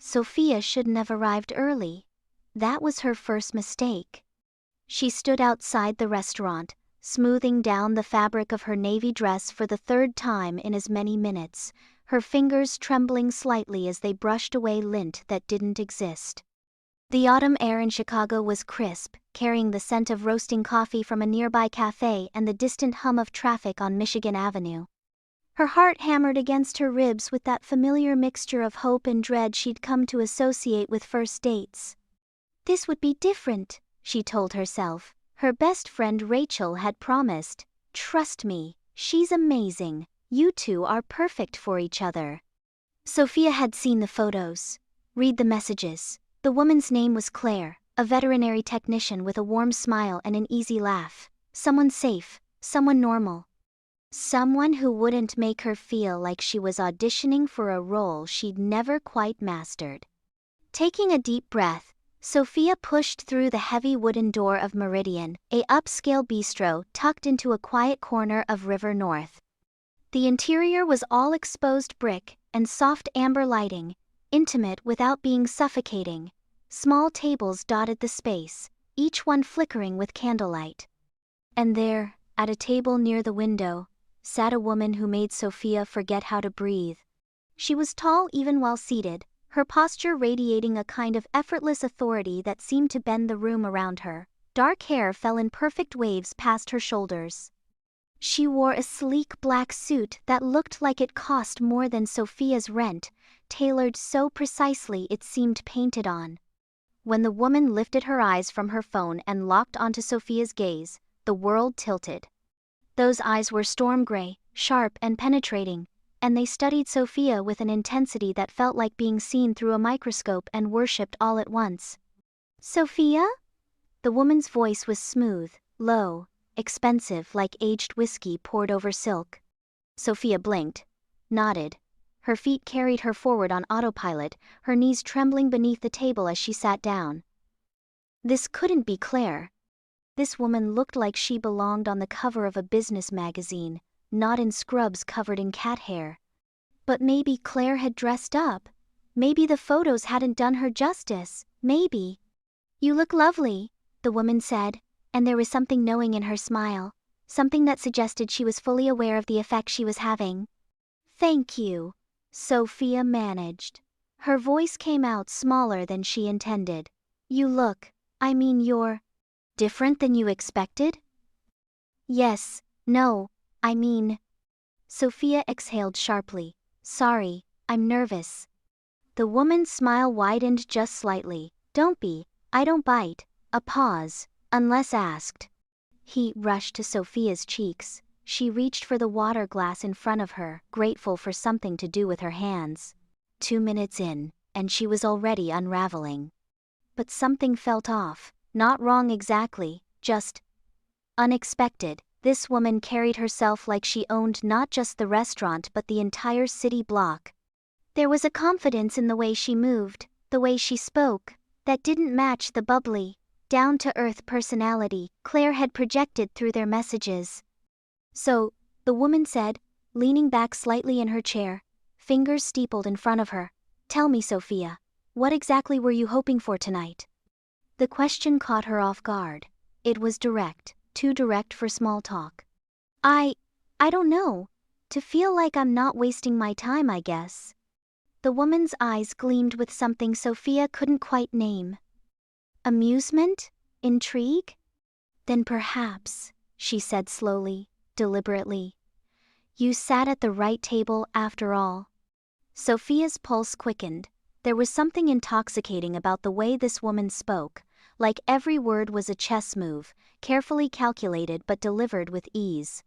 Sophia shouldn't have arrived early. That was her first mistake. She stood outside the restaurant, smoothing down the fabric of her navy dress for the third time in as many minutes, her fingers trembling slightly as they brushed away lint that didn't exist. The autumn air in Chicago was crisp, carrying the scent of roasting coffee from a nearby cafe and the distant hum of traffic on Michigan Avenue. Her heart hammered against her ribs with that familiar mixture of hope and dread she'd come to associate with first dates. This would be different, she told herself. Her best friend Rachel had promised, "Trust me, she's amazing. You two are perfect for each other." Sophia had seen the photos. Read the messages. The woman's name was Claire, a veterinary technician with a warm smile and an easy laugh. Someone safe, someone normal. Someone who wouldn't make her feel like she was auditioning for a role she'd never quite mastered. Taking a deep breath, Sophia pushed through the heavy wooden door of Meridian, a upscale bistro tucked into a quiet corner of River North. The interior was all exposed brick and soft amber lighting, intimate without being suffocating. Small tables dotted the space, each one flickering with candlelight. And there, at a table near the window, sat a woman who made Sophia forget how to breathe. She was tall even while seated, her posture radiating a kind of effortless authority that seemed to bend the room around her. Dark hair fell in perfect waves past her shoulders. She wore a sleek black suit that looked like it cost more than Sophia's rent, tailored so precisely it seemed painted on. When the woman lifted her eyes from her phone and locked onto Sophia's gaze, the world tilted. Those eyes were storm gray, sharp and penetrating, and they studied Sophia with an intensity that felt like being seen through a microscope and worshipped all at once. "Sophia?" The woman's voice was smooth, low, expensive like aged whiskey poured over silk. Sophia blinked, nodded. Her feet carried her forward on autopilot, her knees trembling beneath the table as she sat down. This couldn't be Claire. This woman looked like she belonged on the cover of a business magazine, not in scrubs covered in cat hair. But maybe Claire had dressed up. Maybe the photos hadn't done her justice. Maybe. "You look lovely," the woman said, and there was something knowing in her smile, something that suggested she was fully aware of the effect she was having. "Thank you," Sophia managed. Her voice came out smaller than she intended. You're different than you expected?" "Yes, no, I mean..." Sophia exhaled sharply. "Sorry, I'm nervous." The woman's smile widened just slightly. "Don't be, I don't bite." A pause, unless asked. Heat rushed to Sophia's cheeks. She reached for the water glass in front of her, grateful for something to do with her hands. 2 minutes in, and she was already unraveling. But something felt off. Not wrong exactly, just unexpected. This woman carried herself like she owned not just the restaurant but the entire city block. There was a confidence in the way she moved, the way she spoke, that didn't match the bubbly, down-to-earth personality Claire had projected through their messages. "So," the woman said, leaning back slightly in her chair, fingers steepled in front of her, "tell me, Sophia, what exactly were you hoping for tonight?" The question caught her off guard. It was direct, too direct for small talk. I don't know. To feel like I'm not wasting my time, I guess." The woman's eyes gleamed with something Sophia couldn't quite name. Amusement? Intrigue? "Then perhaps," she said slowly, deliberately, "you sat at the right table after all." Sophia's pulse quickened. There was something intoxicating about the way this woman spoke, like every word was a chess move, carefully calculated but delivered with ease.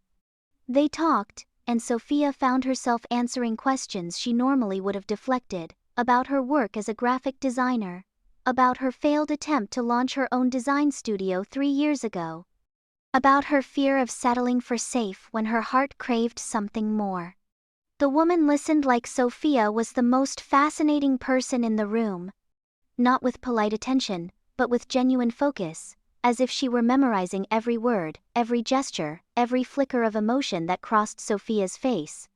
They talked, and Sophia found herself answering questions she normally would have deflected, about her work as a graphic designer, about her failed attempt to launch her own design studio 3 years ago, about her fear of settling for safe when her heart craved something more. The woman listened like Sophia was the most fascinating person in the room. Not with polite attention, but with genuine focus, as if she were memorizing every word, every gesture, every flicker of emotion that crossed Sophia's face.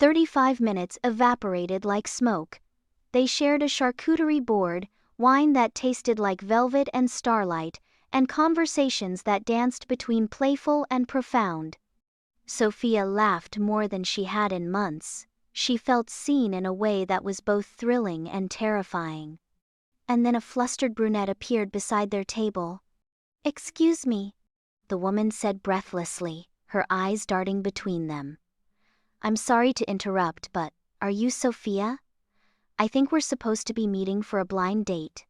35 minutes evaporated like smoke. They shared a charcuterie board, wine that tasted like velvet and starlight, and conversations that danced between playful and profound. Sophia laughed more than she had in months. She felt seen in a way that was both thrilling and terrifying. And then a flustered brunette appeared beside their table. "Excuse me," the woman said breathlessly, her eyes darting between them. "I'm sorry to interrupt, but are you Sophia? I think we're supposed to be meeting for a blind date."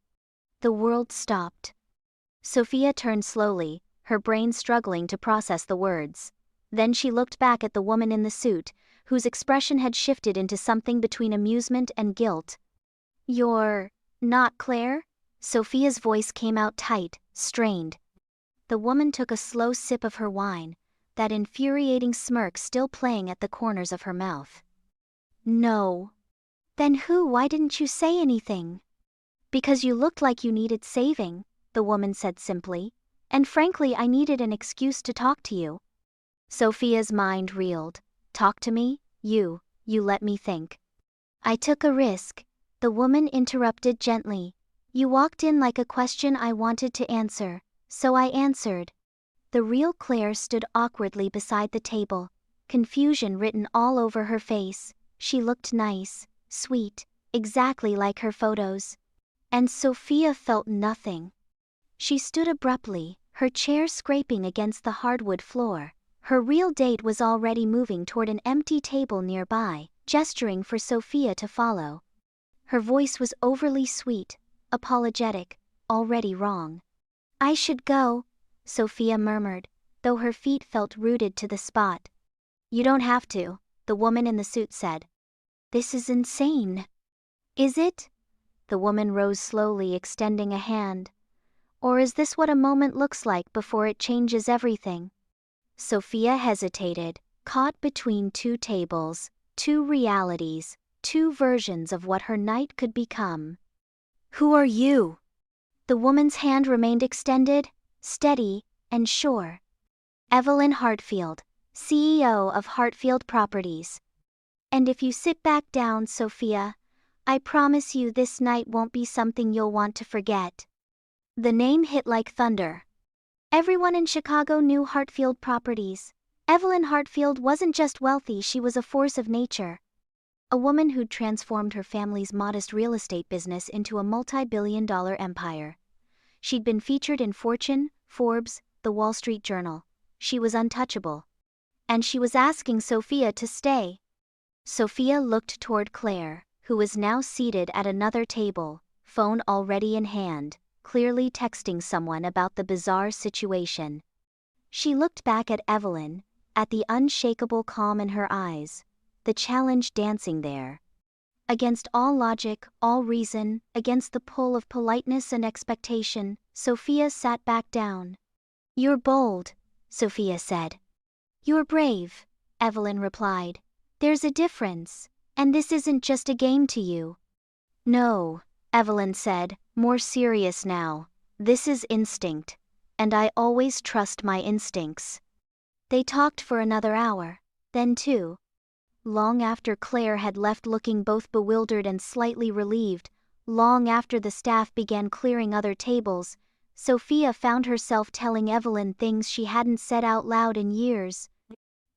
The world stopped. Sophia turned slowly, her brain struggling to process the words. Then she looked back at the woman in the suit, whose expression had shifted into something between amusement and guilt. "You're not Claire?" Sophia's voice came out tight, strained. The woman took a slow sip of her wine, that infuriating smirk still playing at the corners of her mouth. "No." "Then who? Why didn't you say anything?" "Because you looked like you needed saving," the woman said simply. "And frankly, I needed an excuse to talk to you." Sophia's mind reeled. "Talk to me? You let me think." "I took a risk," the woman interrupted gently. "You walked in like a question I wanted to answer, so I answered." The real Claire stood awkwardly beside the table, confusion written all over her face. She looked nice, sweet, exactly like her photos. And Sophia felt nothing. She stood abruptly, her chair scraping against the hardwood floor. Her real date was already moving toward an empty table nearby, gesturing for Sophia to follow. Her voice was overly sweet, apologetic, already wrong. "I should go," Sophia murmured, though her feet felt rooted to the spot. "You don't have to," the woman in the suit said. "This is insane." "Is it?" The woman rose slowly, extending a hand. "Or is this what a moment looks like before it changes everything?" Sophia hesitated, caught between two tables, two realities, two versions of what her night could become. "Who are you?" The woman's hand remained extended, steady, and sure. "Evelyn Hartfield, CEO of Hartfield Properties." "And if you sit back down, Sophia, I promise you this night won't be something you'll want to forget." The name hit like thunder. Everyone in Chicago knew Hartfield Properties. Evelyn Hartfield wasn't just wealthy, she was a force of nature. A woman who'd transformed her family's modest real estate business into a multi-billion-dollar empire. She'd been featured in Fortune, Forbes, The Wall Street Journal. She was untouchable. And she was asking Sophia to stay. Sophia looked toward Claire, who was now seated at another table, phone already in hand, clearly texting someone about the bizarre situation. She looked back at Evelyn, at the unshakable calm in her eyes, the challenge dancing there. Against all logic, all reason, against the pull of politeness and expectation, Sophia sat back down. "You're bold," Sophia said. "You're brave," Evelyn replied. "There's a difference, and this isn't just a game to you." "No," Evelyn said, more serious now. "This is instinct, and I always trust my instincts." They talked for another hour, then two. Long after Claire had left looking both bewildered and slightly relieved, long after the staff began clearing other tables, Sophia found herself telling Evelyn things she hadn't said out loud in years.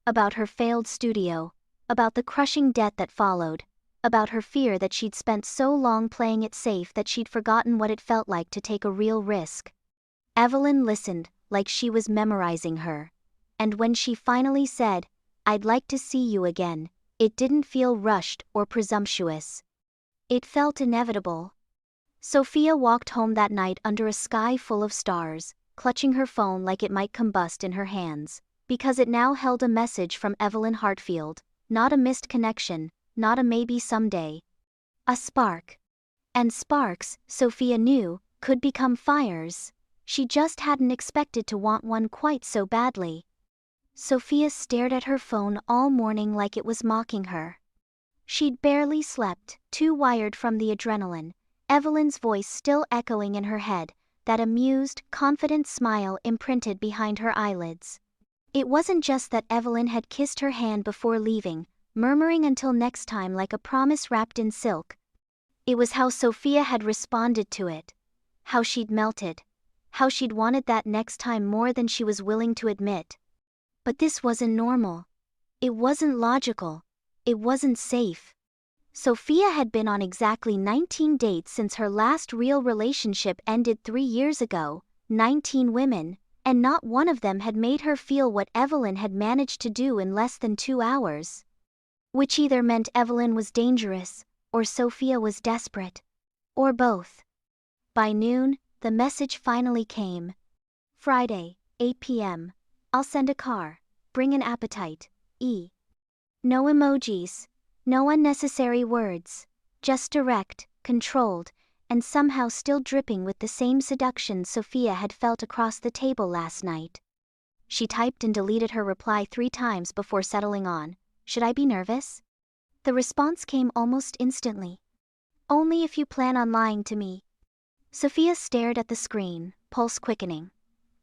About her failed studio, about the crushing debt that followed, about her fear that she'd spent so long playing it safe that she'd forgotten what it felt like to take a real risk. Evelyn listened, like she was memorizing her. And when she finally said, "I'd like to see you again," it didn't feel rushed or presumptuous. It felt inevitable. Sophia walked home that night under a sky full of stars, clutching her phone like it might combust in her hands, because it now held a message from Evelyn Hartfield, not a missed connection, not a maybe someday. A spark. And sparks, Sophia knew, could become fires. She just hadn't expected to want one quite so badly. Sophia stared at her phone all morning like it was mocking her. She'd barely slept, too wired from the adrenaline, Evelyn's voice still echoing in her head, that amused, confident smile imprinted behind her eyelids. It wasn't just that Evelyn had kissed her hand before leaving, murmuring until next time like a promise wrapped in silk. It was how Sophia had responded to it. How she'd melted. How she'd wanted that next time more than she was willing to admit. But this wasn't normal. It wasn't logical. It wasn't safe. Sophia had been on exactly 19 dates since her last real relationship ended 3 years ago, 19 women, and not one of them had made her feel what Evelyn had managed to do in less than 2 hours. Which either meant Evelyn was dangerous, or Sophia was desperate. Or both. By noon, the message finally came. Friday, 8 p.m. I'll send a car. Bring an appetite. E. No emojis. No unnecessary words. Just direct, controlled, and somehow still dripping with the same seduction Sophia had felt across the table last night. She typed and deleted her reply 3 times before settling on, "Should I be nervous?" The response came almost instantly. "Only if you plan on lying to me." Sophia stared at the screen, pulse quickening.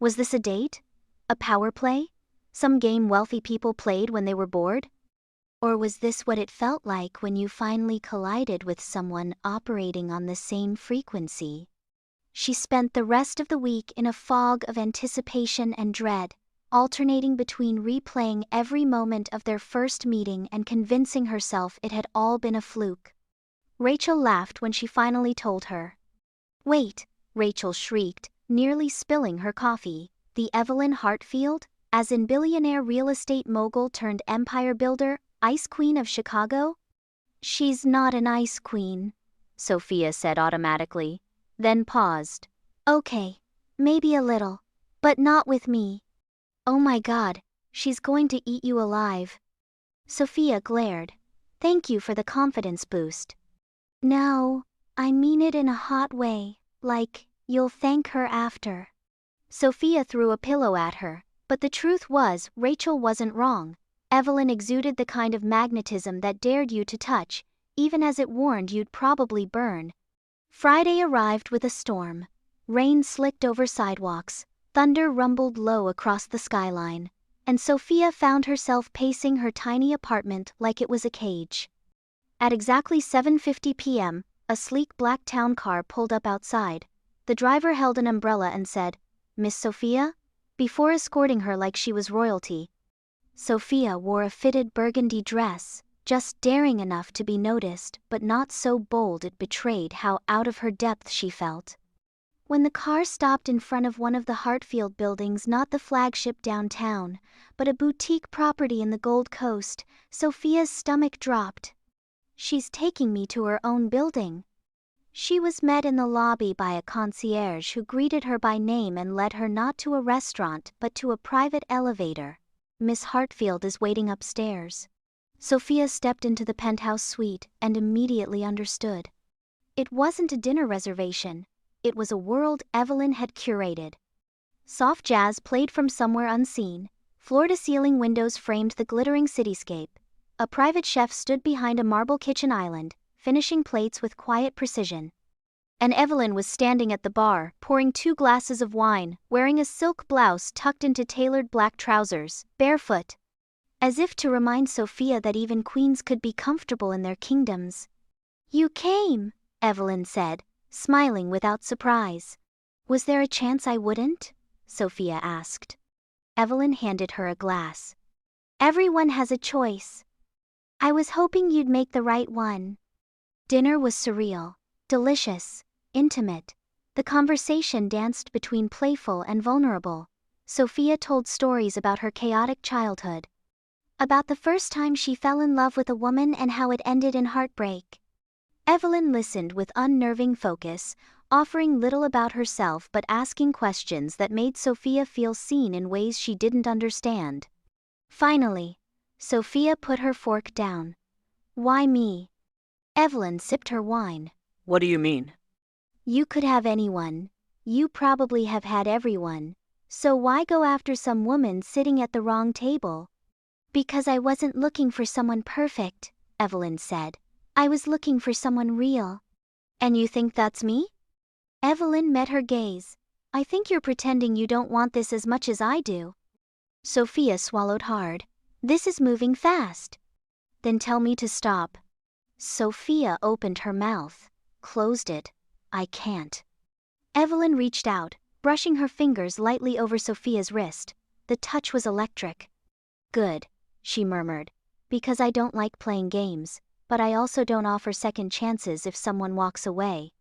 Was this a date? A power play? Some game wealthy people played when they were bored? Or was this what it felt like when you finally collided with someone operating on the same frequency? She spent the rest of the week in a fog of anticipation and dread, alternating between replaying every moment of their first meeting and convincing herself it had all been a fluke. Rachel laughed when she finally told her. "Wait," Rachel shrieked, nearly spilling her coffee. "The Evelyn Hartfield? As in billionaire real estate mogul turned empire builder, Ice Queen of Chicago?" "She's not an ice queen," Sophia said automatically, then paused. "Okay, maybe a little, but not with me." "Oh my God, she's going to eat you alive." Sophia glared. "Thank you for the confidence boost." "No, I mean it in a hot way, like, you'll thank her after." Sophia threw a pillow at her, but the truth was, Rachel wasn't wrong. Evelyn exuded the kind of magnetism that dared you to touch, even as it warned you'd probably burn. Friday arrived with a storm. Rain slicked over sidewalks, thunder rumbled low across the skyline, and Sophia found herself pacing her tiny apartment like it was a cage. At exactly 7:50 p.m., a sleek black town car pulled up outside. The driver held an umbrella and said, "Miss Sophia?" before escorting her like she was royalty. Sophia wore a fitted burgundy dress, just daring enough to be noticed but not so bold it betrayed how out of her depth she felt. When the car stopped in front of one of the Hartfield buildings, not the flagship downtown, but a boutique property in the Gold Coast, Sophia's stomach dropped. "She's taking me to her own building." She was met in the lobby by a concierge who greeted her by name and led her not to a restaurant but to a private elevator. "Miss Hartfield is waiting upstairs." Sophia stepped into the penthouse suite and immediately understood. It wasn't a dinner reservation. It was a world Evelyn had curated. Soft jazz played from somewhere unseen. Floor-to-ceiling windows framed the glittering cityscape. A private chef stood behind a marble kitchen island, finishing plates with quiet precision. And Evelyn was standing at the bar, pouring 2 glasses of wine, wearing a silk blouse tucked into tailored black trousers, barefoot. As if to remind Sophia that even queens could be comfortable in their kingdoms. "You came," Evelyn said, smiling without surprise. "Was there a chance I wouldn't?" Sophia asked. Evelyn handed her a glass. "Everyone has a choice. I was hoping you'd make the right one." Dinner was surreal, delicious, intimate. The conversation danced between playful and vulnerable. Sophia told stories about her chaotic childhood. About the first time she fell in love with a woman and how it ended in heartbreak. Evelyn listened with unnerving focus, offering little about herself but asking questions that made Sophia feel seen in ways she didn't understand. Finally, Sophia put her fork down. "Why me?" Evelyn sipped her wine. "What do you mean?" "You could have anyone. You probably have had everyone. So why go after some woman sitting at the wrong table?" "Because I wasn't looking for someone perfect," Evelyn said. "I was looking for someone real." "And you think that's me?" Evelyn met her gaze. "I think you're pretending you don't want this as much as I do." Sophia swallowed hard. "This is moving fast." "Then tell me to stop." Sophia opened her mouth, closed it. I can't. Evelyn reached out, brushing her fingers lightly over Sophia's wrist. The touch was electric. Good, she murmured. Because I don't like playing games, but I also don't offer second chances if someone walks away.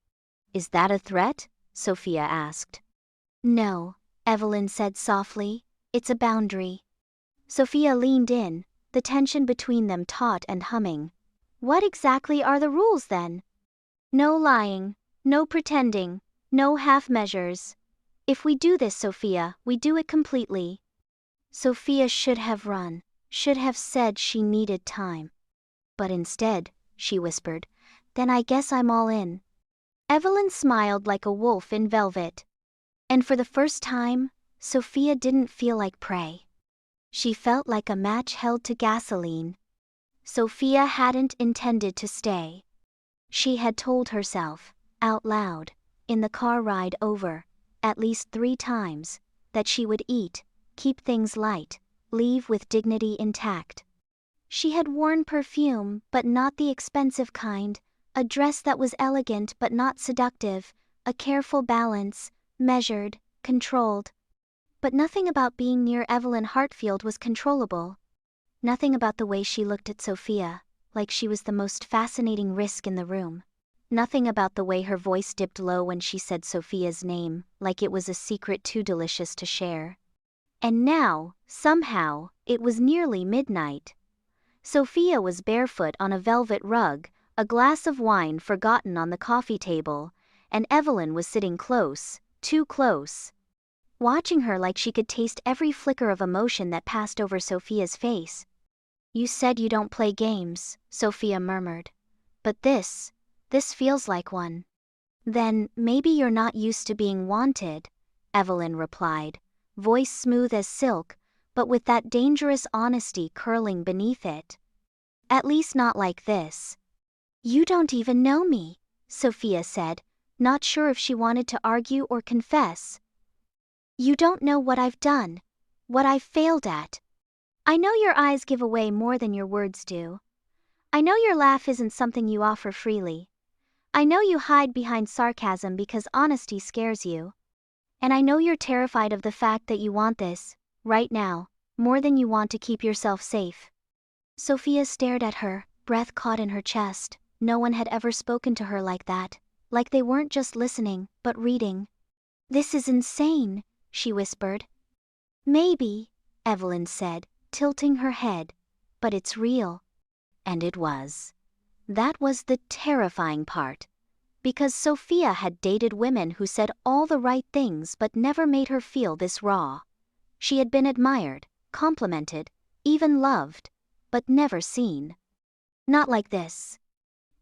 Is that a threat? Sophia asked. No, Evelyn said softly. It's a boundary. Sophia leaned in, the tension between them taut and humming. What exactly are the rules then? No lying, no pretending, no half measures. If we do this, Sophia, we do it completely. Sophia should have run, should have said she needed time. But instead, she whispered, then I guess I'm all in. Evelyn smiled like a wolf in velvet. And for the first time, Sophia didn't feel like prey. She felt like a match held to gasoline. Sophia hadn't intended to stay. She had told herself, out loud, in the car ride over, at least 3 times, that she would eat, keep things light, leave with dignity intact. She had worn perfume, but not the expensive kind, a dress that was elegant but not seductive, a careful balance, measured, controlled. But nothing about being near Evelyn Hartfield was controllable. Nothing about the way she looked at Sophia, like she was the most fascinating risk in the room. Nothing about the way her voice dipped low when she said Sophia's name, like it was a secret too delicious to share. And now, somehow, it was nearly midnight. Sophia was barefoot on a velvet rug, a glass of wine forgotten on the coffee table, and Evelyn was sitting close, too close, watching her like she could taste every flicker of emotion that passed over Sophia's face. You said you don't play games, Sophia murmured. But this feels like one. Then, maybe you're not used to being wanted, Evelyn replied, voice smooth as silk, but with that dangerous honesty curling beneath it. At least not like this. You don't even know me, Sophia said, not sure if she wanted to argue or confess. You don't know what I've done, what I've failed at. I know your eyes give away more than your words do. I know your laugh isn't something you offer freely. I know you hide behind sarcasm because honesty scares you. And I know you're terrified of the fact that you want this, right now, more than you want to keep yourself safe. Sophia stared at her, breath caught in her chest. No one had ever spoken to her like that, like they weren't just listening, but reading. This is insane, she whispered. Maybe, Evelyn said, tilting her head, but it's real. And it was. That was the terrifying part. Because Sophia had dated women who said all the right things but never made her feel this raw. She had been admired, complimented, even loved, but never seen. Not like this.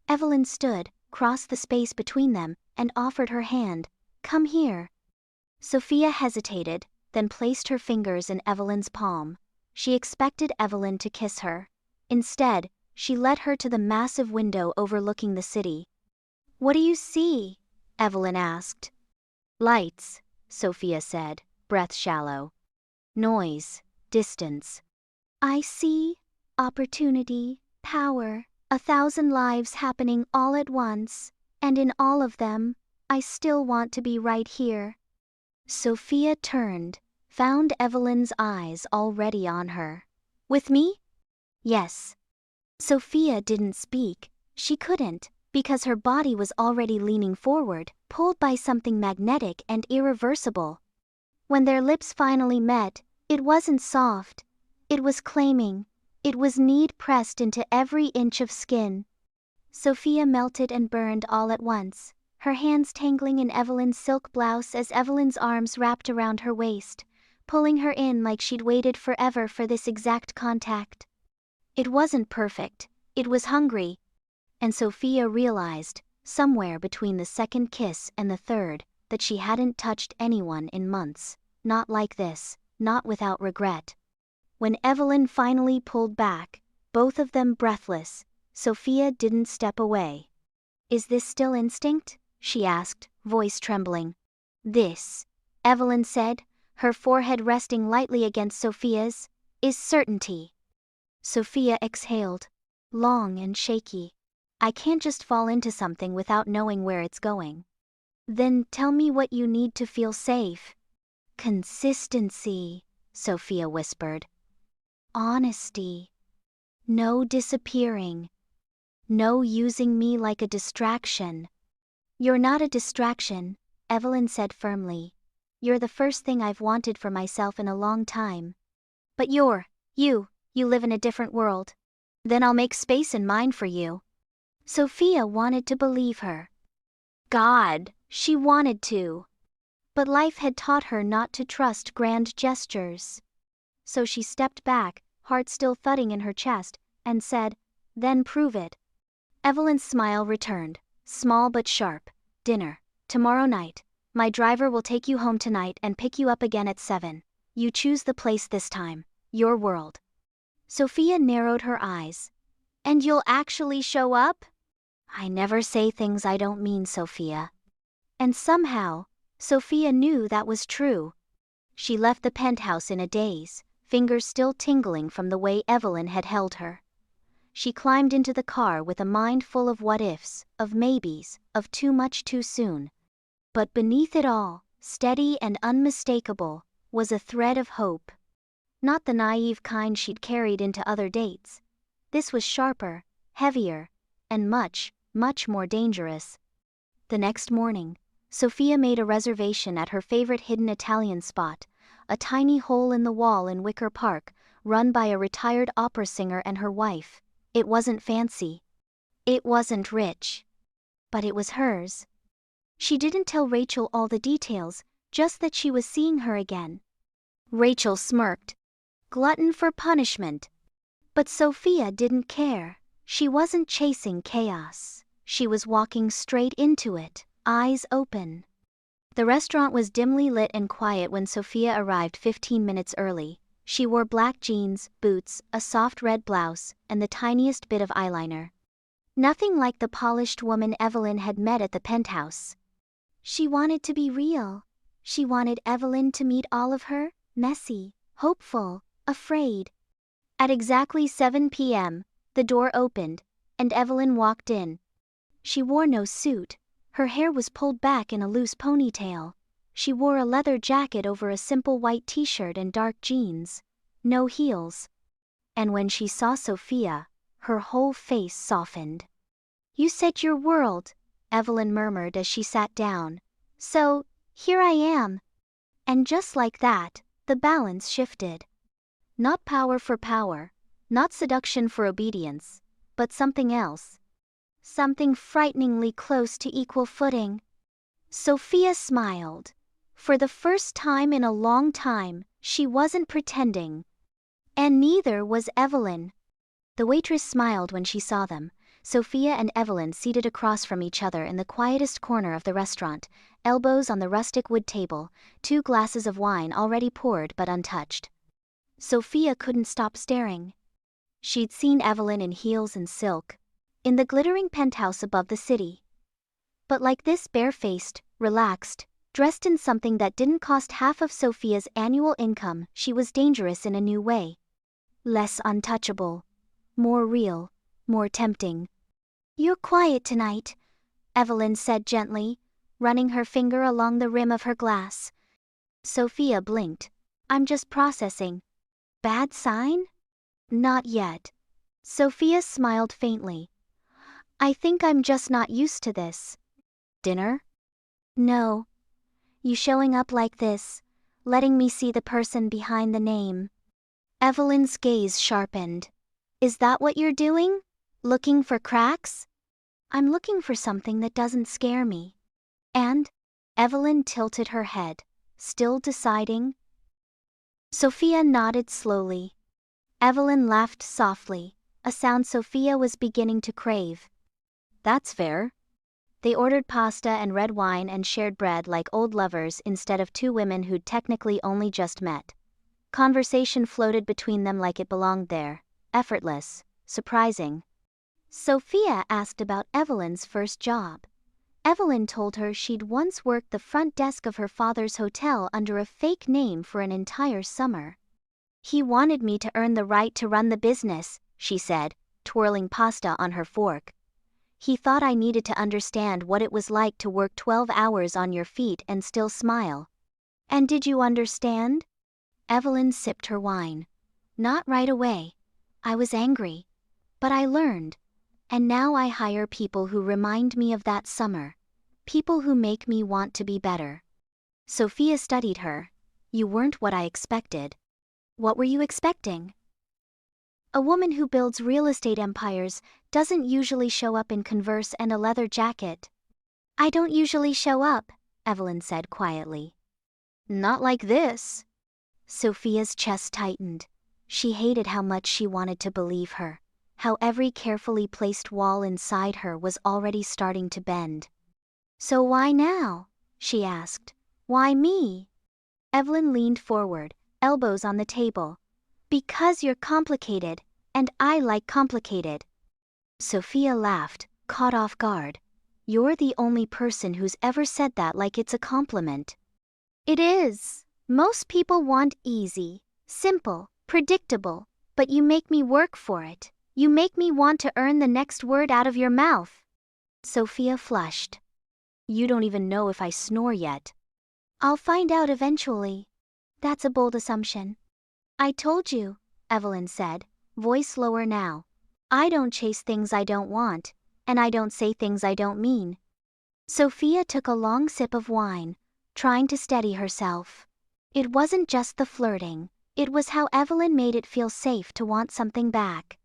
Evelyn stood, crossed the space between them, and offered her hand. Come here. Sophia hesitated, then placed her fingers in Evelyn's palm. She expected Evelyn to kiss her. Instead, she led her to the massive window overlooking the city. What do you see? Evelyn asked. Lights, Sophia said, breath shallow. Noise, distance. I see opportunity, power, 1,000 lives happening all at once, and in all of them, I still want to be right here. Sophia turned, found Evelyn's eyes already on her. With me? Yes. Sophia didn't speak. She couldn't, because her body was already leaning forward, pulled by something magnetic and irreversible. When their lips finally met, it wasn't soft. It was claiming. It was need pressed into every inch of skin. Sophia melted and burned all at once, her hands tangling in Evelyn's silk blouse as Evelyn's arms wrapped around her waist, pulling her in like she'd waited forever for this exact contact. It wasn't perfect, it was hungry. And Sophia realized, somewhere between the second kiss and the third, that she hadn't touched anyone in months, not like this, not without regret. When Evelyn finally pulled back, both of them breathless, Sophia didn't step away. Is this still instinct? She asked, voice trembling. This, Evelyn said, her forehead resting lightly against Sophia's, is certainty. Sophia exhaled, long and shaky. I can't just fall into something without knowing where it's going. Then tell me what you need to feel safe. Consistency, Sophia whispered. Honesty. No disappearing. No using me like a distraction. You're not a distraction, Evelyn said firmly. You're the first thing I've wanted for myself in a long time. But you live in a different world. Then I'll make space in mine for you. Sophia wanted to believe her. God, she wanted to. But life had taught her not to trust grand gestures. So she stepped back, heart still thudding in her chest, and said, "Then prove it." Evelyn's smile returned, small but sharp. "Dinner. Tomorrow night. My driver will take you home tonight and pick you up again at 7. You choose the place this time. Your world." Sophia narrowed her eyes. "And you'll actually show up?" "I never say things I don't mean, Sophia." And somehow, Sophia knew that was true. She left the penthouse in a daze, fingers still tingling from the way Evelyn had held her. She climbed into the car with a mind full of what-ifs, of maybes, of too much too soon. But beneath it all, steady and unmistakable, was a thread of hope. Not the naive kind she'd carried into other dates. This was sharper, heavier, and much, much more dangerous. The next morning, Sophia made a reservation at her favorite hidden Italian spot, a tiny hole in the wall in Wicker Park, run by a retired opera singer and her wife. It wasn't fancy. It wasn't rich. But it was hers. She didn't tell Rachel all the details, just that she was seeing her again. Rachel smirked. Glutton for punishment. But Sophia didn't care. She wasn't chasing chaos. She was walking straight into it, eyes open. The restaurant was dimly lit and quiet when Sophia arrived 15 minutes early. She wore black jeans, boots, a soft red blouse, and the tiniest bit of eyeliner. Nothing like the polished woman Evelyn had met at the penthouse. She wanted to be real. She wanted Evelyn to meet all of her, messy, hopeful, afraid. At exactly 7 p.m., the door opened, and Evelyn walked in. She wore no suit. Her hair was pulled back in a loose ponytail. She wore a leather jacket over a simple white t-shirt and dark jeans. No heels. And when she saw Sophia, her whole face softened. "You said your world," Evelyn murmured as she sat down. "So, here I am." And just like that, the balance shifted. Not power for power, not seduction for obedience, but something else. Something frighteningly close to equal footing. Sophia smiled. For the first time in a long time, she wasn't pretending. And neither was Evelyn. The waitress smiled when she saw them, Sophia and Evelyn seated across from each other in the quietest corner of the restaurant, elbows on the rustic wood table, 2 glasses of wine already poured but untouched. Sophia couldn't stop staring. She'd seen Evelyn in heels and silk, in the glittering penthouse above the city. But like this, barefaced, relaxed, dressed in something that didn't cost half of Sophia's annual income, she was dangerous in a new way. Less untouchable. More real. More tempting. "You're quiet tonight," Evelyn said gently, running her finger along the rim of her glass. Sophia blinked. "I'm just processing." "Bad sign?" "Not yet." Sophia smiled faintly. "I think I'm just not used to this." "Dinner?" "No. You showing up like this, letting me see the person behind the name." Evelyn's gaze sharpened. "Is that what you're doing? Looking for cracks?" "I'm looking for something that doesn't scare me." "And?" Evelyn tilted her head, still deciding. Sophia nodded slowly. Evelyn laughed softly, a sound Sophia was beginning to crave. "That's fair." They ordered pasta and red wine and shared bread like old lovers instead of 2 women who'd technically only just met. Conversation floated between them like it belonged there, effortless, surprising. Sophia asked about Evelyn's first job. Evelyn told her she'd once worked the front desk of her father's hotel under a fake name for an entire summer. "He wanted me to earn the right to run the business," she said, twirling pasta on her fork. He thought I needed to understand what it was like to work 12 hours on your feet and still smile. And did you understand? Evelyn sipped her wine. Not right away. I was angry. But I learned. And now I hire people who remind me of that summer. People who make me want to be better. Sophia studied her. You weren't what I expected. What were you expecting? A woman who builds real estate empires doesn't usually show up in Converse and a leather jacket. I don't usually show up, Evelyn said quietly. Not like this. Sophia's chest tightened. She hated how much she wanted to believe her, how every carefully placed wall inside her was already starting to bend. So why now? She asked. Why me? Evelyn leaned forward, elbows on the table. Because you're complicated, and I like complicated. Sophia laughed, caught off guard. You're the only person who's ever said that like it's a compliment. It is. Most people want easy, simple, predictable, but you make me work for it. You make me want to earn the next word out of your mouth. Sophia flushed. You don't even know if I snore yet. I'll find out eventually. That's a bold assumption. I told you, Evelyn said, voice lower now. I don't chase things I don't want, and I don't say things I don't mean. Sophia took a long sip of wine, trying to steady herself. It wasn't just the flirting, it was how Evelyn made it feel safe to want something back.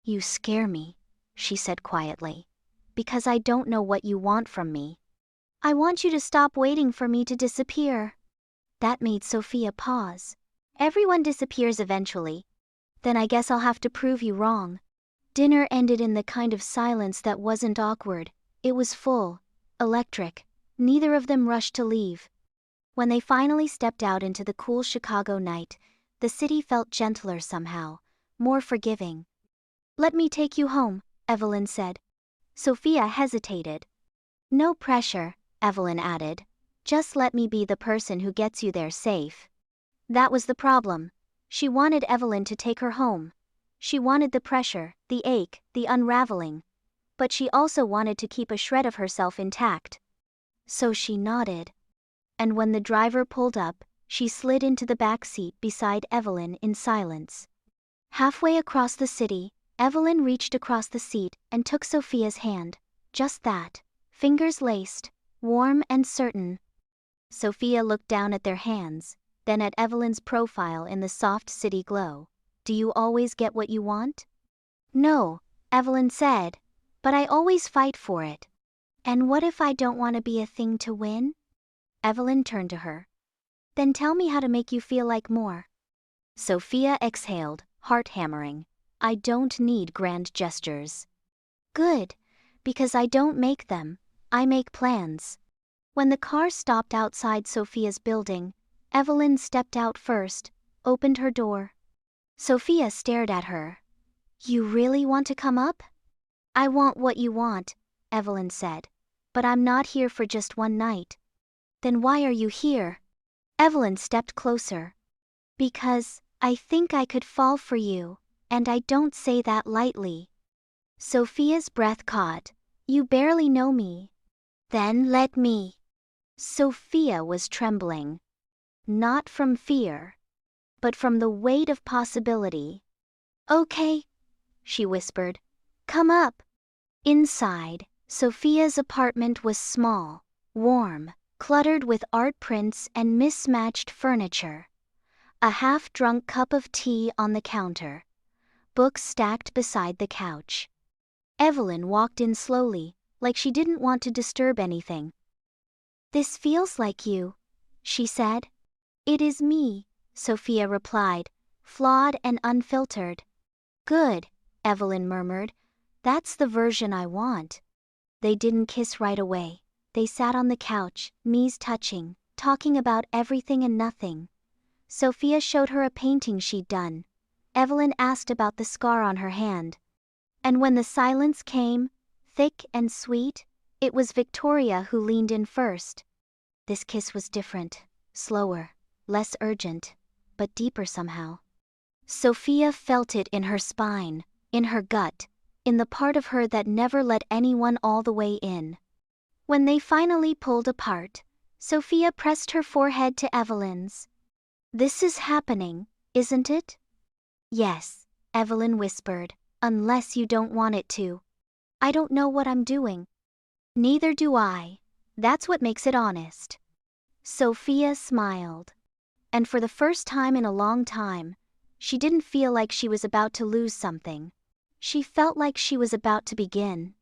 You scare me, she said quietly, because I don't know what you want from me. I want you to stop waiting for me to disappear. That made Sophia pause. Everyone disappears eventually. Then I guess I'll have to prove you wrong. Dinner ended in the kind of silence that wasn't awkward. It was full, electric. Neither of them rushed to leave. When they finally stepped out into the cool Chicago night, the city felt gentler somehow, more forgiving. Let me take you home, Evelyn said. Sophia hesitated. No pressure, Evelyn added. Just let me be the person who gets you there safe. That was the problem. She wanted Evelyn to take her home. She wanted the pressure, the ache, the unraveling. But she also wanted to keep a shred of herself intact. So she nodded. And when the driver pulled up, she slid into the back seat beside Evelyn in silence. Halfway across the city, Evelyn reached across the seat and took Sophia's hand. Just that. Fingers laced, warm and certain. Sophia looked down at their hands, then at Evelyn's profile in the soft city glow. Do you always get what you want? No, Evelyn said, but I always fight for it. And what if I don't want to be a thing to win? Evelyn turned to her. Then tell me how to make you feel like more. Sophia exhaled, heart hammering. I don't need grand gestures. Good, because I don't make them, I make plans. When the car stopped outside Sophia's building, Evelyn stepped out first, opened her door. Sophia stared at her. You really want to come up? I want what you want, Evelyn said, but I'm not here for just one night. Then why are you here? Evelyn stepped closer. Because I think I could fall for you, and I don't say that lightly. Sophia's breath caught. You barely know me. Then let me. Sophia was trembling. Not from fear, but from the weight of possibility. Okay, she whispered. Come up. Inside, Sophia's apartment was small, warm, cluttered with art prints and mismatched furniture. A half-drunk cup of tea on the counter. Books stacked beside the couch. Evelyn walked in slowly, like she didn't want to disturb anything. This feels like you, she said. It is me, Sophia replied, flawed and unfiltered. Good, Evelyn murmured. That's the version I want. They didn't kiss right away. They sat on the couch, knees touching, talking about everything and nothing. Sophia showed her a painting she'd done. Evelyn asked about the scar on her hand. And when the silence came, thick and sweet, it was Victoria who leaned in first. This kiss was different, slower, less urgent, but deeper somehow. Sophia felt it in her spine, in her gut, in the part of her that never let anyone all the way in. When they finally pulled apart, Sophia pressed her forehead to Evelyn's. "This is happening, isn't it?" "Yes," Evelyn whispered, "unless you don't want it to." "I don't know what I'm doing." "Neither do I. That's what makes it honest." Sophia smiled. And for the first time in a long time, she didn't feel like she was about to lose something. She felt like she was about to begin.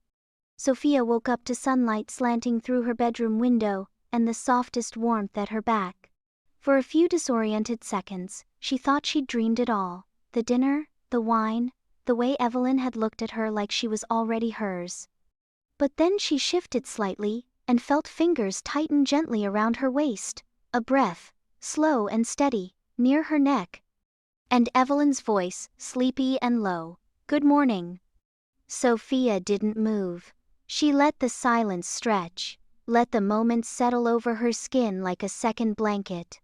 Sophia woke up to sunlight slanting through her bedroom window and the softest warmth at her back. For a few disoriented seconds, she thought she'd dreamed it all. The dinner, the wine, the way Evelyn had looked at her like she was already hers. But then she shifted slightly and felt fingers tighten gently around her waist, a breath, slow and steady, near her neck. And Evelyn's voice, sleepy and low, "Good morning." Sophia didn't move. She let the silence stretch, let the moments settle over her skin like a second blanket.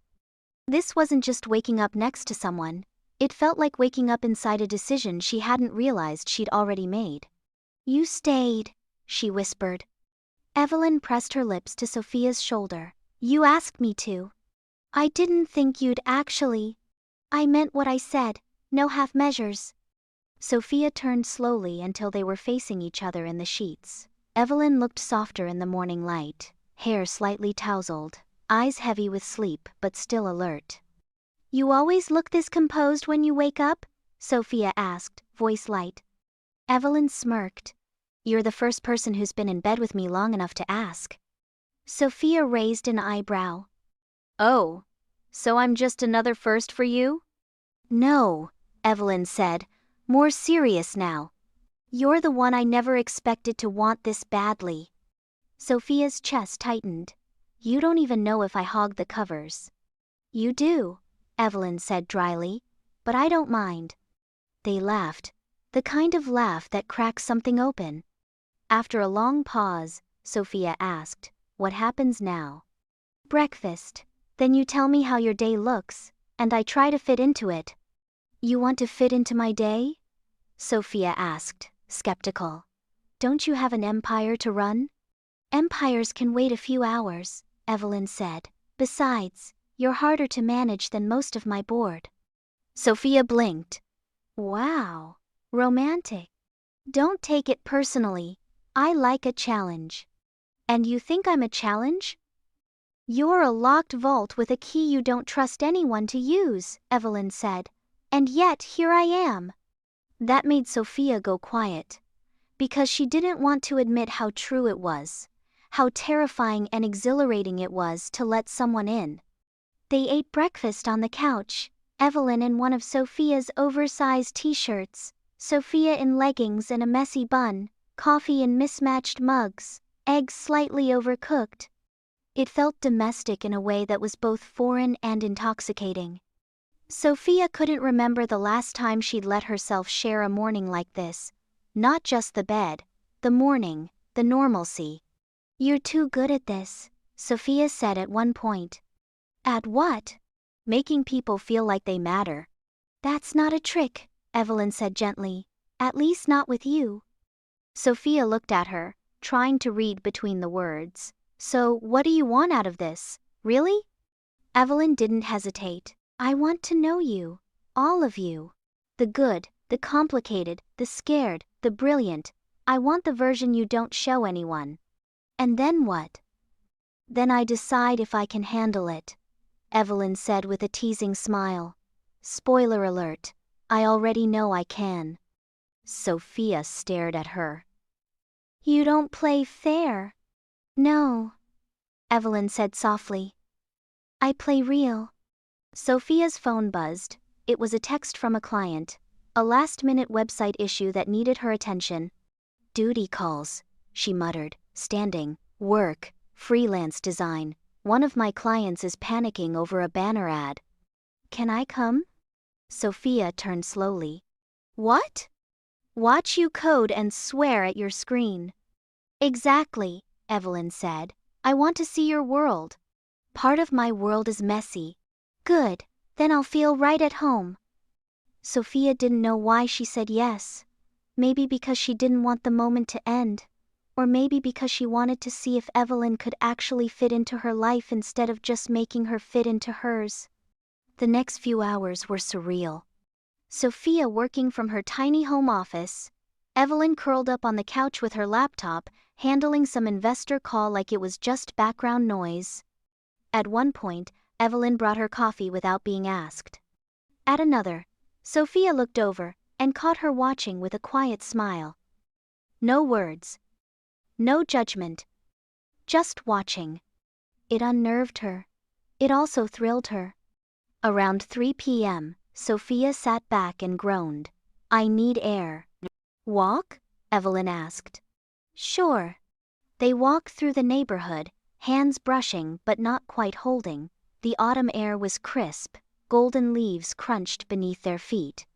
This wasn't just waking up next to someone, it felt like waking up inside a decision she hadn't realized she'd already made. "You stayed," she whispered. Evelyn pressed her lips to Sophia's shoulder. "You asked me to." "I didn't think you'd actually." "I meant what I said, no half measures." Sophia turned slowly until they were facing each other in the sheets. Evelyn looked softer in the morning light, hair slightly tousled, eyes heavy with sleep but still alert. "You always look this composed when you wake up?" Sophia asked, voice light. Evelyn smirked. "You're the first person who's been in bed with me long enough to ask." Sophia raised an eyebrow. "Oh, so I'm just another first for you?" "No," Evelyn said, more serious now. "You're the one I never expected to want this badly." Sophia's chest tightened. "You don't even know if I hog the covers." "You do," Evelyn said dryly, "but I don't mind." They laughed, the kind of laugh that cracks something open. After a long pause, Sophia asked, "What happens now?" "Breakfast. Then you tell me how your day looks, and I try to fit into it." "You want to fit into my day?" Sophia asked, skeptical. "Don't you have an empire to run?" "Empires can wait a few hours," Evelyn said. "Besides, you're harder to manage than most of my board." Sophia blinked. "Wow, romantic." "Don't take it personally. I like a challenge." "And you think I'm a challenge?" "You're a locked vault with a key you don't trust anyone to use," Evelyn said. "And yet here I am." That made Sophia go quiet. Because she didn't want to admit how true it was, how terrifying and exhilarating it was to let someone in. They ate breakfast on the couch, Evelyn in one of Sophia's oversized t-shirts, Sophia in leggings and a messy bun, coffee in mismatched mugs, eggs slightly overcooked. It felt domestic in a way that was both foreign and intoxicating. Sophia couldn't remember the last time she'd let herself share a morning like this. Not just the bed, the morning, the normalcy. "You're too good at this," Sophia said at one point. "At what?" "Making people feel like they matter." "That's not a trick," Evelyn said gently. "At least not with you." Sophia looked at her, trying to read between the words. "So, what do you want out of this, really?" Evelyn didn't hesitate. "I want to know you. All of you. The good, the complicated, the scared, the brilliant. I want the version you don't show anyone." "And then what?" "Then I decide if I can handle it," Evelyn said with a teasing smile. "Spoiler alert, I already know I can." Sophia stared at her. "You don't play fair." "No," Evelyn said softly. "I play real." Sophia's phone buzzed. It was a text from a client, a last-minute website issue that needed her attention. "Duty calls," she muttered, standing. "Work, freelance design. One of my clients is panicking over a banner ad." "Can I come?" Sophia turned slowly. "What?" "Watch you code and swear at your screen." "Exactly," Evelyn said. "I want to see your world." "Part of my world is messy." "Good, then I'll feel right at home." Sophia didn't know why she said yes. Maybe because she didn't want the moment to end. Or maybe because she wanted to see if Evelyn could actually fit into her life instead of just making her fit into hers. The next few hours were surreal. Sophia working from her tiny home office, Evelyn curled up on the couch with her laptop, handling some investor call like it was just background noise. At one point, Evelyn brought her coffee without being asked. At another, Sophia looked over and caught her watching with a quiet smile. No words. No judgment. Just watching. It unnerved her. It also thrilled her. Around 3 p.m., Sophia sat back and groaned. I need air. Walk? Evelyn asked. Sure. They walked through the neighborhood, hands brushing but not quite holding. The autumn air was crisp, golden leaves crunched beneath their feet.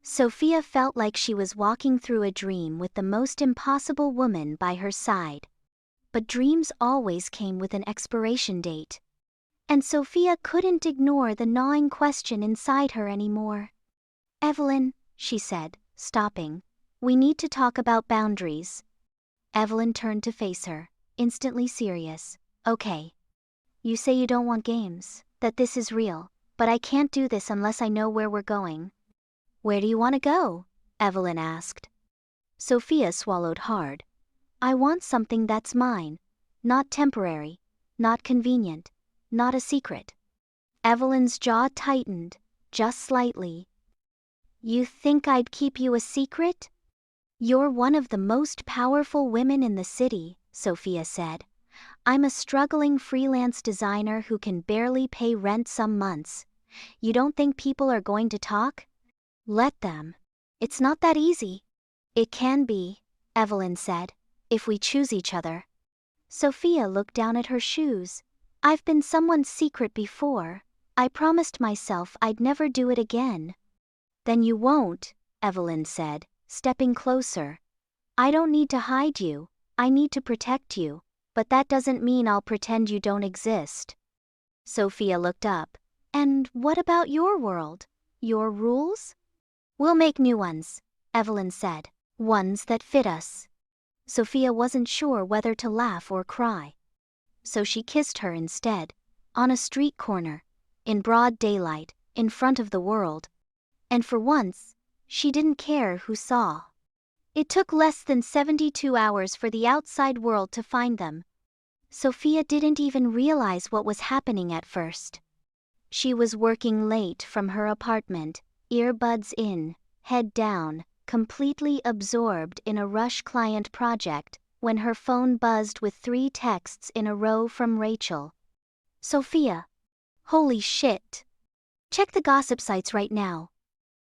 Sophia felt like she was walking through a dream with the most impossible woman by her side. But dreams always came with an expiration date. And Sophia couldn't ignore the gnawing question inside her anymore. Evelyn, she said, stopping, we need to talk about boundaries. Evelyn turned to face her, instantly serious. Okay. You say you don't want games, that this is real, but I can't do this unless I know where we're going. Where do you want to go? Evelyn asked. Sophia swallowed hard. I want something that's mine, not temporary, not convenient, not a secret. Evelyn's jaw tightened, just slightly. You think I'd keep you a secret? You're one of the most powerful women in the city, Sophia said. I'm a struggling freelance designer who can barely pay rent some months. You don't think people are going to talk? Let them. It's not that easy. It can be, Evelyn said, if we choose each other. Sophia looked down at her shoes. I've been someone's secret before. I promised myself I'd never do it again. Then you won't, Evelyn said, stepping closer. I don't need to hide you, I need to protect you, but that doesn't mean I'll pretend you don't exist. Sophia looked up. And what about your world? Your rules? We'll make new ones, Evelyn said, ones that fit us. Sophia wasn't sure whether to laugh or cry. So she kissed her instead, on a street corner, in broad daylight, in front of the world. And for once, she didn't care who saw. It took less than 72 hours for the outside world to find them. Sophia didn't even realize what was happening at first. She was working late from her apartment, earbuds in, head down, completely absorbed in a rush client project, when her phone buzzed with 3 texts in a row from Rachel. Sophia. Holy shit. Check the gossip sites right now.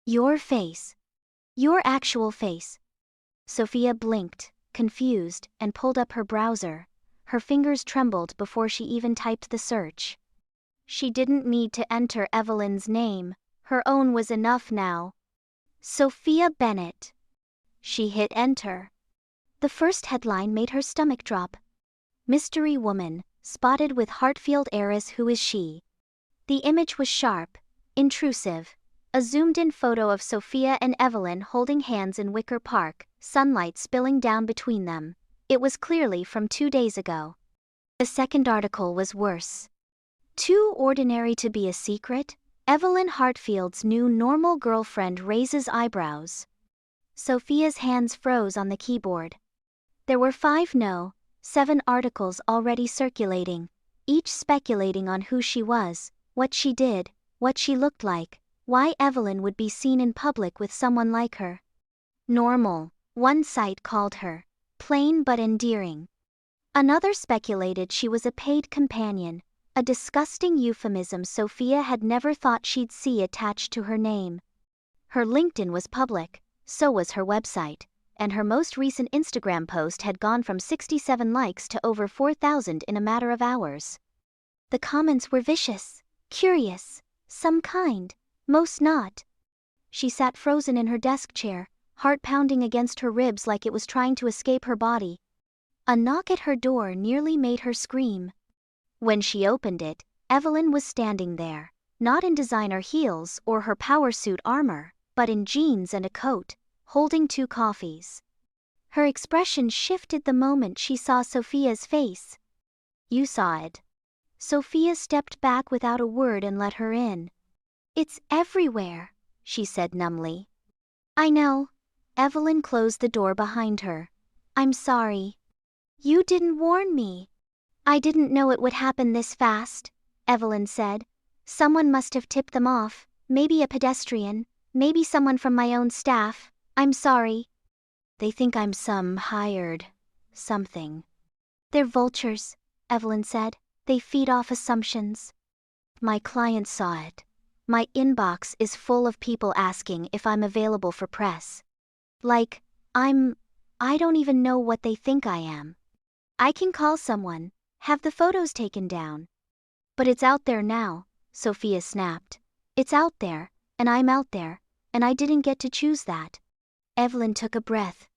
Your face. Your actual face. Sophia blinked, confused, and pulled up her browser. Her fingers trembled before she even typed the search. She didn't need to enter Evelyn's name, her own was enough now. Sophia Bennett. She hit enter. The first headline made her stomach drop. Mystery woman, spotted with Hartfield heiress. Who is she? The image was sharp, intrusive. A zoomed-in photo of Sophia and Evelyn holding hands in Wicker Park, sunlight spilling down between them. It was clearly from 2 days ago. The second article was worse. Too ordinary to be a secret? Evelyn Hartfield's new normal girlfriend raises eyebrows. Sophia's hands froze on the keyboard. There were 7 articles already circulating, each speculating on who she was, what she did, what she looked like, why Evelyn would be seen in public with someone like her. Normal, one site called her, plain but endearing. Another speculated she was a paid companion, a disgusting euphemism Sophia had never thought she'd see attached to her name. Her LinkedIn was public, so was her website, and her most recent Instagram post had gone from 67 likes to over 4,000 in a matter of hours. The comments were vicious, curious, some kind, most not. She sat frozen in her desk chair, heart pounding against her ribs like it was trying to escape her body. A knock at her door nearly made her scream. When she opened it, Evelyn was standing there, not in designer heels or her power suit armor, but in jeans and a coat, holding 2 coffees. Her expression shifted the moment she saw Sophia's face. "You saw it." Sophia stepped back without a word and let her in. "It's everywhere," she said numbly. "I know." Evelyn closed the door behind her. "I'm sorry." "You didn't warn me." "I didn't know it would happen this fast," Evelyn said. "Someone must have tipped them off, maybe a pedestrian, maybe someone from my own staff. I'm sorry." "They think I'm some hired something." "They're vultures," Evelyn said. "They feed off assumptions." "My client saw it. My inbox is full of people asking if I'm available for press. Like, I don't even know what they think I am. I can call someone, have the photos taken down." "But it's out there now," Sophia snapped. "It's out there, and I'm out there, and I didn't get to choose that." Evelyn took a breath.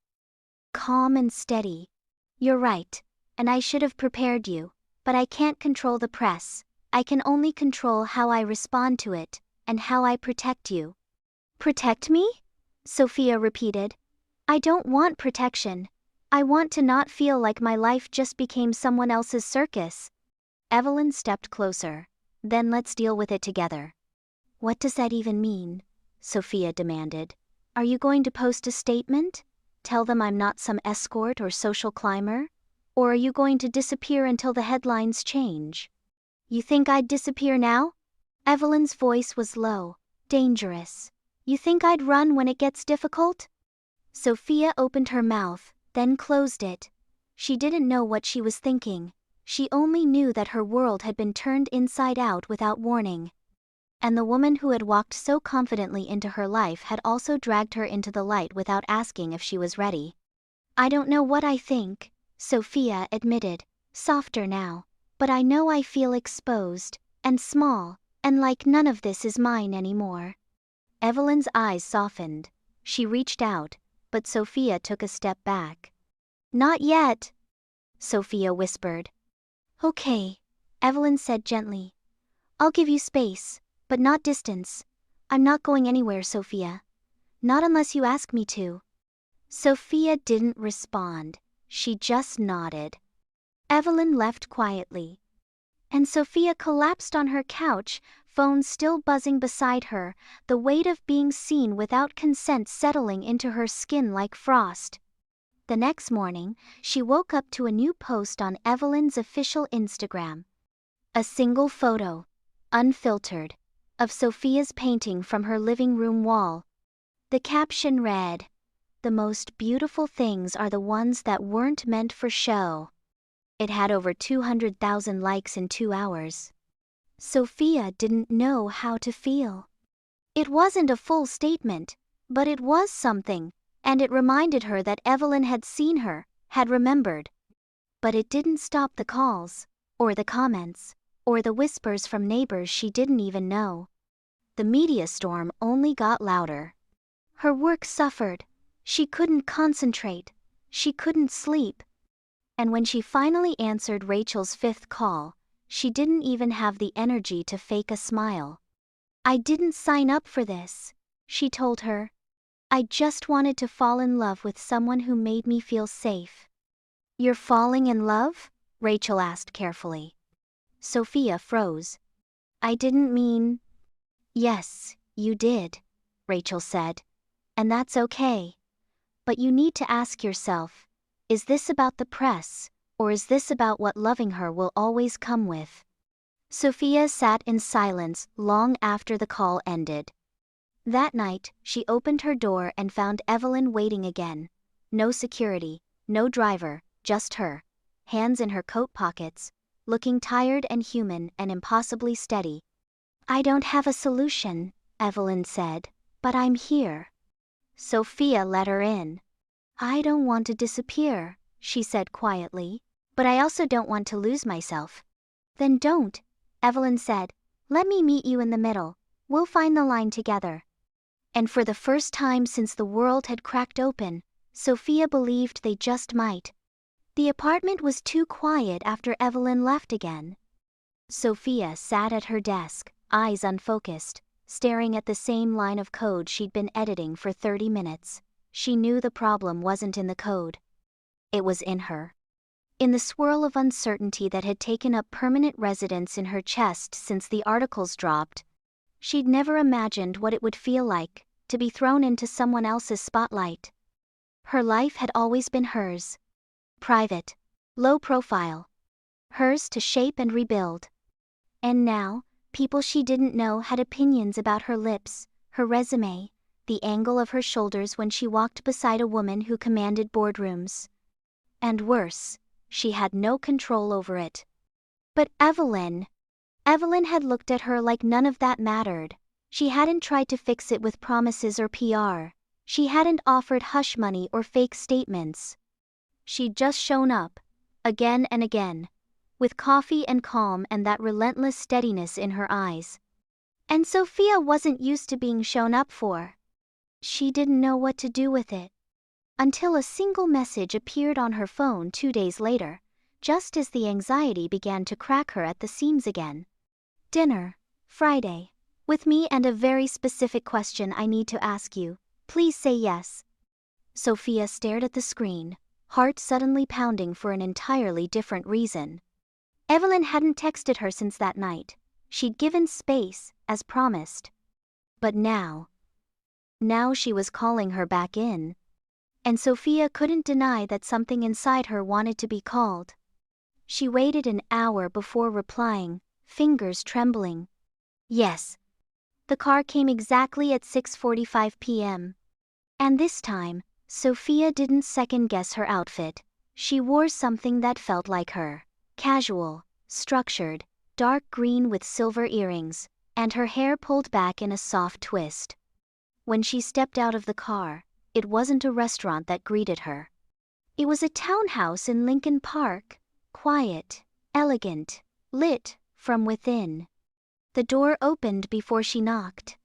Calm and steady. "You're right, and I should have prepared you, but I can't control the press. I can only control how I respond to it, and how I protect you." "Protect me?" Sophia repeated. "I don't want protection. I want to not feel like my life just became someone else's circus." Evelyn stepped closer. "Then let's deal with it together." "What does that even mean?" Sophia demanded. "Are you going to post a statement? Tell them I'm not some escort or social climber? Or are you going to disappear until the headlines change?" "You think I'd disappear now?" Evelyn's voice was low, dangerous. "You think I'd run when it gets difficult?" Sophia opened her mouth, then closed it. She didn't know what she was thinking. She only knew that her world had been turned inside out without warning. And the woman who had walked so confidently into her life had also dragged her into the light without asking if she was ready. "I don't know what I think," Sophia admitted, softer now. "But I know I feel exposed, and small, and like none of this is mine anymore." Evelyn's eyes softened. She reached out, but Sophia took a step back. "Not yet," Sophia whispered. "Okay," Evelyn said gently. "I'll give you space, but not distance. I'm not going anywhere, Sophia. Not unless you ask me to." Sophia didn't respond. She just nodded. Evelyn left quietly. And Sophia collapsed on her couch, phone still buzzing beside her, the weight of being seen without consent settling into her skin like frost. The next morning, she woke up to a new post on Evelyn's official Instagram. A single photo, unfiltered, of Sophia's painting from her living room wall. The caption read, "The most beautiful things are the ones that weren't meant for show." It had over 200,000 likes in 2 hours. Sophia didn't know how to feel. It wasn't a full statement, but it was something, and it reminded her that Evelyn had seen her, had remembered. But it didn't stop the calls, or the comments, or the whispers from neighbors she didn't even know. The media storm only got louder. Her work suffered. She couldn't concentrate. She couldn't sleep. And when she finally answered Rachel's 5th call, she didn't even have the energy to fake a smile. "I didn't sign up for this," she told her. "I just wanted to fall in love with someone who made me feel safe." "You're falling in love?" Rachel asked carefully. Sophia froze. "I didn't mean—" "Yes, you did," Rachel said. "And that's okay. But you need to ask yourself, is this about the press, or is this about what loving her will always come with?" Sophia sat in silence long after the call ended. That night, she opened her door and found Evelyn waiting again. No security, no driver, just her, hands in her coat pockets, looking tired and human and impossibly steady. "I don't have a solution," Evelyn said, "but I'm here." Sophia let her in. "I don't want to disappear," she said quietly, "but I also don't want to lose myself." "Then don't," Evelyn said. "Let me meet you in the middle. We'll find the line together." And for the first time since the world had cracked open, Sophia believed they just might. The apartment was too quiet after Evelyn left again. Sophia sat at her desk, eyes unfocused, staring at the same line of code she'd been editing for 30 minutes. she knew the problem wasn't in the code. It was in her. In the swirl of uncertainty that had taken up permanent residence in her chest since the articles dropped, she'd never imagined what it would feel like to be thrown into someone else's spotlight. Her life had always been hers. Private, low profile. Hers to shape and rebuild. And now, people she didn't know had opinions about her lips, her resume, the angle of her shoulders when she walked beside a woman who commanded boardrooms. And worse, she had no control over it. But Evelyn had looked at her like none of that mattered. She hadn't tried to fix it with promises or PR. She hadn't offered hush money or fake statements. She'd just shown up, again and again, with coffee and calm and that relentless steadiness in her eyes. And Sophia wasn't used to being shown up for. She didn't know what to do with it. Until a single message appeared on her phone 2 days later, just as the anxiety began to crack her at the seams again. Dinner, Friday, with me and a very specific question I need to ask you. Please say yes. Sophia stared at the screen, heart suddenly pounding for an entirely different reason. Evelyn hadn't texted her since that night. She'd given space, as promised. But now she was calling her back in. And Sophia couldn't deny that something inside her wanted to be called. She waited an hour before replying, fingers trembling. Yes. The car came exactly at 6:45 p.m. And this time, Sophia didn't second-guess her outfit. She wore something that felt like her. Casual, structured, dark green with silver earrings, and her hair pulled back in a soft twist. When she stepped out of the car, it wasn't a restaurant that greeted her. It was a townhouse in Lincoln Park, quiet, elegant, lit from within. The door opened before she knocked.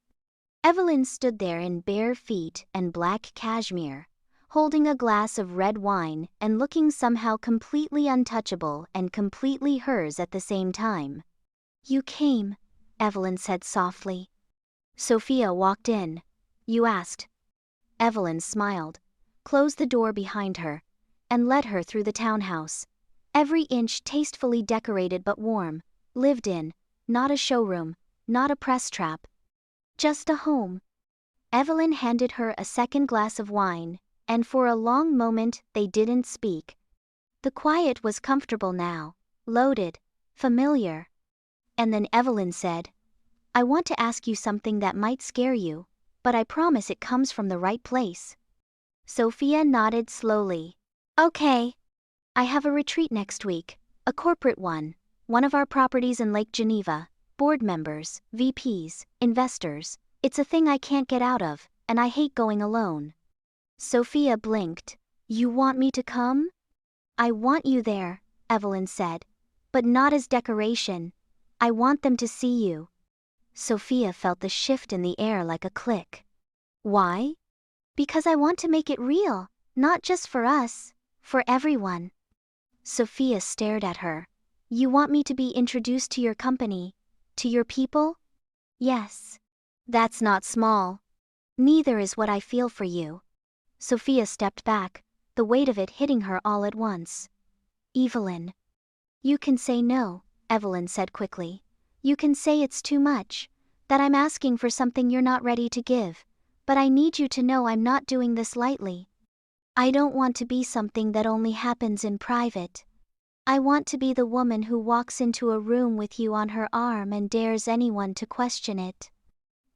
Evelyn stood there in bare feet and black cashmere, holding a glass of red wine and looking somehow completely untouchable and completely hers at the same time. "You came," Evelyn said softly. Sophia walked in. "You asked." Evelyn smiled, closed the door behind her, and led her through the townhouse. Every inch tastefully decorated but warm, lived in, not a showroom, not a press trap. Just a home. Evelyn handed her a second glass of wine, and for a long moment they didn't speak. The quiet was comfortable now, loaded, familiar. And then Evelyn said, "I want to ask you something that might scare you, but I promise it comes from the right place." Sophia nodded slowly. "Okay. I have a retreat next week, a corporate one of our properties in Lake Geneva, board members, VPs, investors. It's a thing I can't get out of, and I hate going alone." Sophia blinked. "You want me to come?" "I want you there," Evelyn said, "but not as decoration. I want them to see you." Sophia felt the shift in the air like a click. "Why?" "Because I want to make it real, not just for us, for everyone." Sophia stared at her. "You want me to be introduced to your company, to your people?" "Yes." "That's not small." "Neither is what I feel for you." Sophia stepped back, the weight of it hitting her all at once. "Evelyn." "You can say no," Evelyn said quickly. "You can say it's too much, that I'm asking for something you're not ready to give, but I need you to know I'm not doing this lightly. I don't want to be something that only happens in private. I want to be the woman who walks into a room with you on her arm and dares anyone to question it."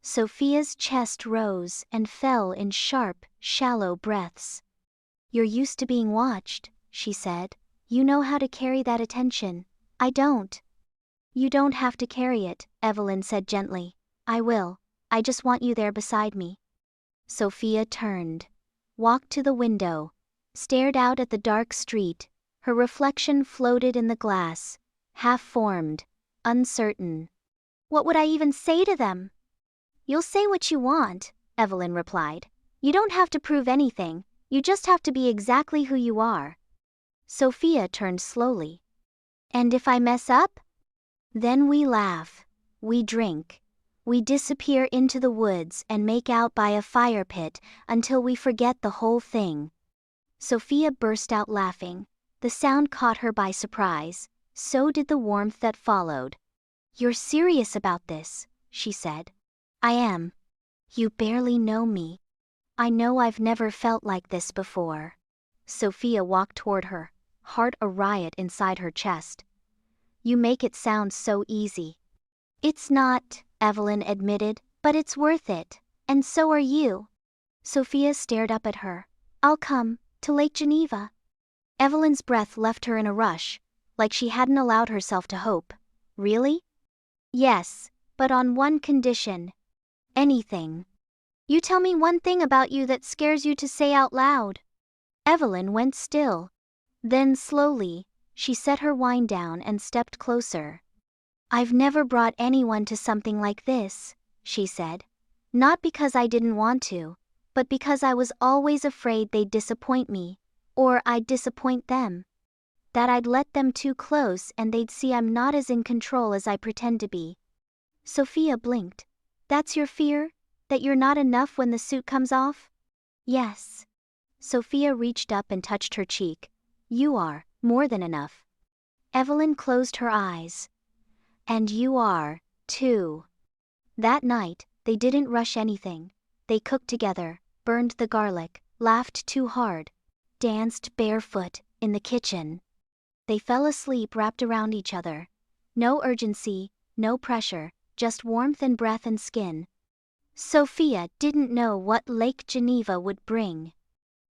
Sophia's chest rose and fell in sharp, shallow breaths. "You're used to being watched," she said. "You know how to carry that attention. I don't." "You don't have to carry it," Evelyn said gently. "I will. I just want you there beside me." Sophia turned, walked to the window, stared out at the dark street. Her reflection floated in the glass, half-formed, uncertain. "What would I even say to them?" "You'll say what you want," Evelyn replied. "You don't have to prove anything, you just have to be exactly who you are." Sophia turned slowly. "And if I mess up?" "Then we laugh. We drink. We disappear into the woods and make out by a fire pit until we forget the whole thing." Sophia burst out laughing. The sound caught her by surprise, so did the warmth that followed. "You're serious about this," she said. "I am. You barely know me. I know I've never felt like this before." Sophia walked toward her, heart a riot inside her chest. "You make it sound so easy." "It's not," Evelyn admitted, "but it's worth it, and so are you." Sophia stared up at her. "I'll come, to Lake Geneva." Evelyn's breath left her in a rush, like she hadn't allowed herself to hope. "Really?" "Yes, but on one condition." "Anything." "You tell me one thing about you that scares you to say out loud." Evelyn went still. Then slowly, she set her wine down and stepped closer. "I've never brought anyone to something like this," she said. "Not because I didn't want to, but because I was always afraid they'd disappoint me, or I'd disappoint them. That I'd let them too close and they'd see I'm not as in control as I pretend to be." Sophia blinked. "That's your fear? That you're not enough when the suit comes off?" "Yes." Sophia reached up and touched her cheek. "You are, more than enough." Evelyn closed her eyes. "And you are, too." That night, they didn't rush anything. They cooked together, burned the garlic, laughed too hard, danced barefoot in the kitchen. They fell asleep wrapped around each other. No urgency, no pressure, just warmth and breath and skin. Sophia didn't know what Lake Geneva would bring.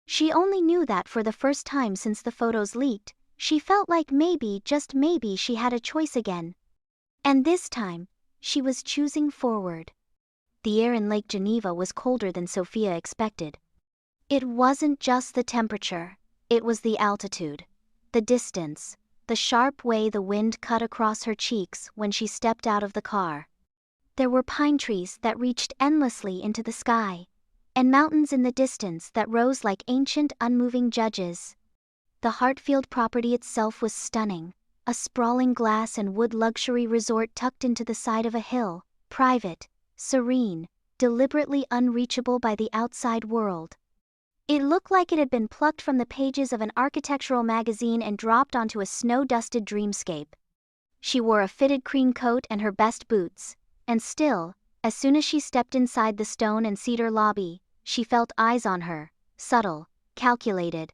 She only knew that for the first time since the photos leaked, she felt like maybe, just maybe, she had a choice again. And this time, she was choosing forward. The air in Lake Geneva was colder than Sophia expected. It wasn't just the temperature, it was the altitude, the distance, the sharp way the wind cut across her cheeks when she stepped out of the car. There were pine trees that reached endlessly into the sky, and mountains in the distance that rose like ancient unmoving judges. The Hartfield property itself was stunning. A sprawling glass and wood luxury resort tucked into the side of a hill, private, serene, deliberately unreachable by the outside world. It looked like it had been plucked from the pages of an architectural magazine and dropped onto a snow-dusted dreamscape. She wore a fitted cream coat and her best boots, and still, as soon as she stepped inside the stone and cedar lobby, she felt eyes on her, subtle, calculated.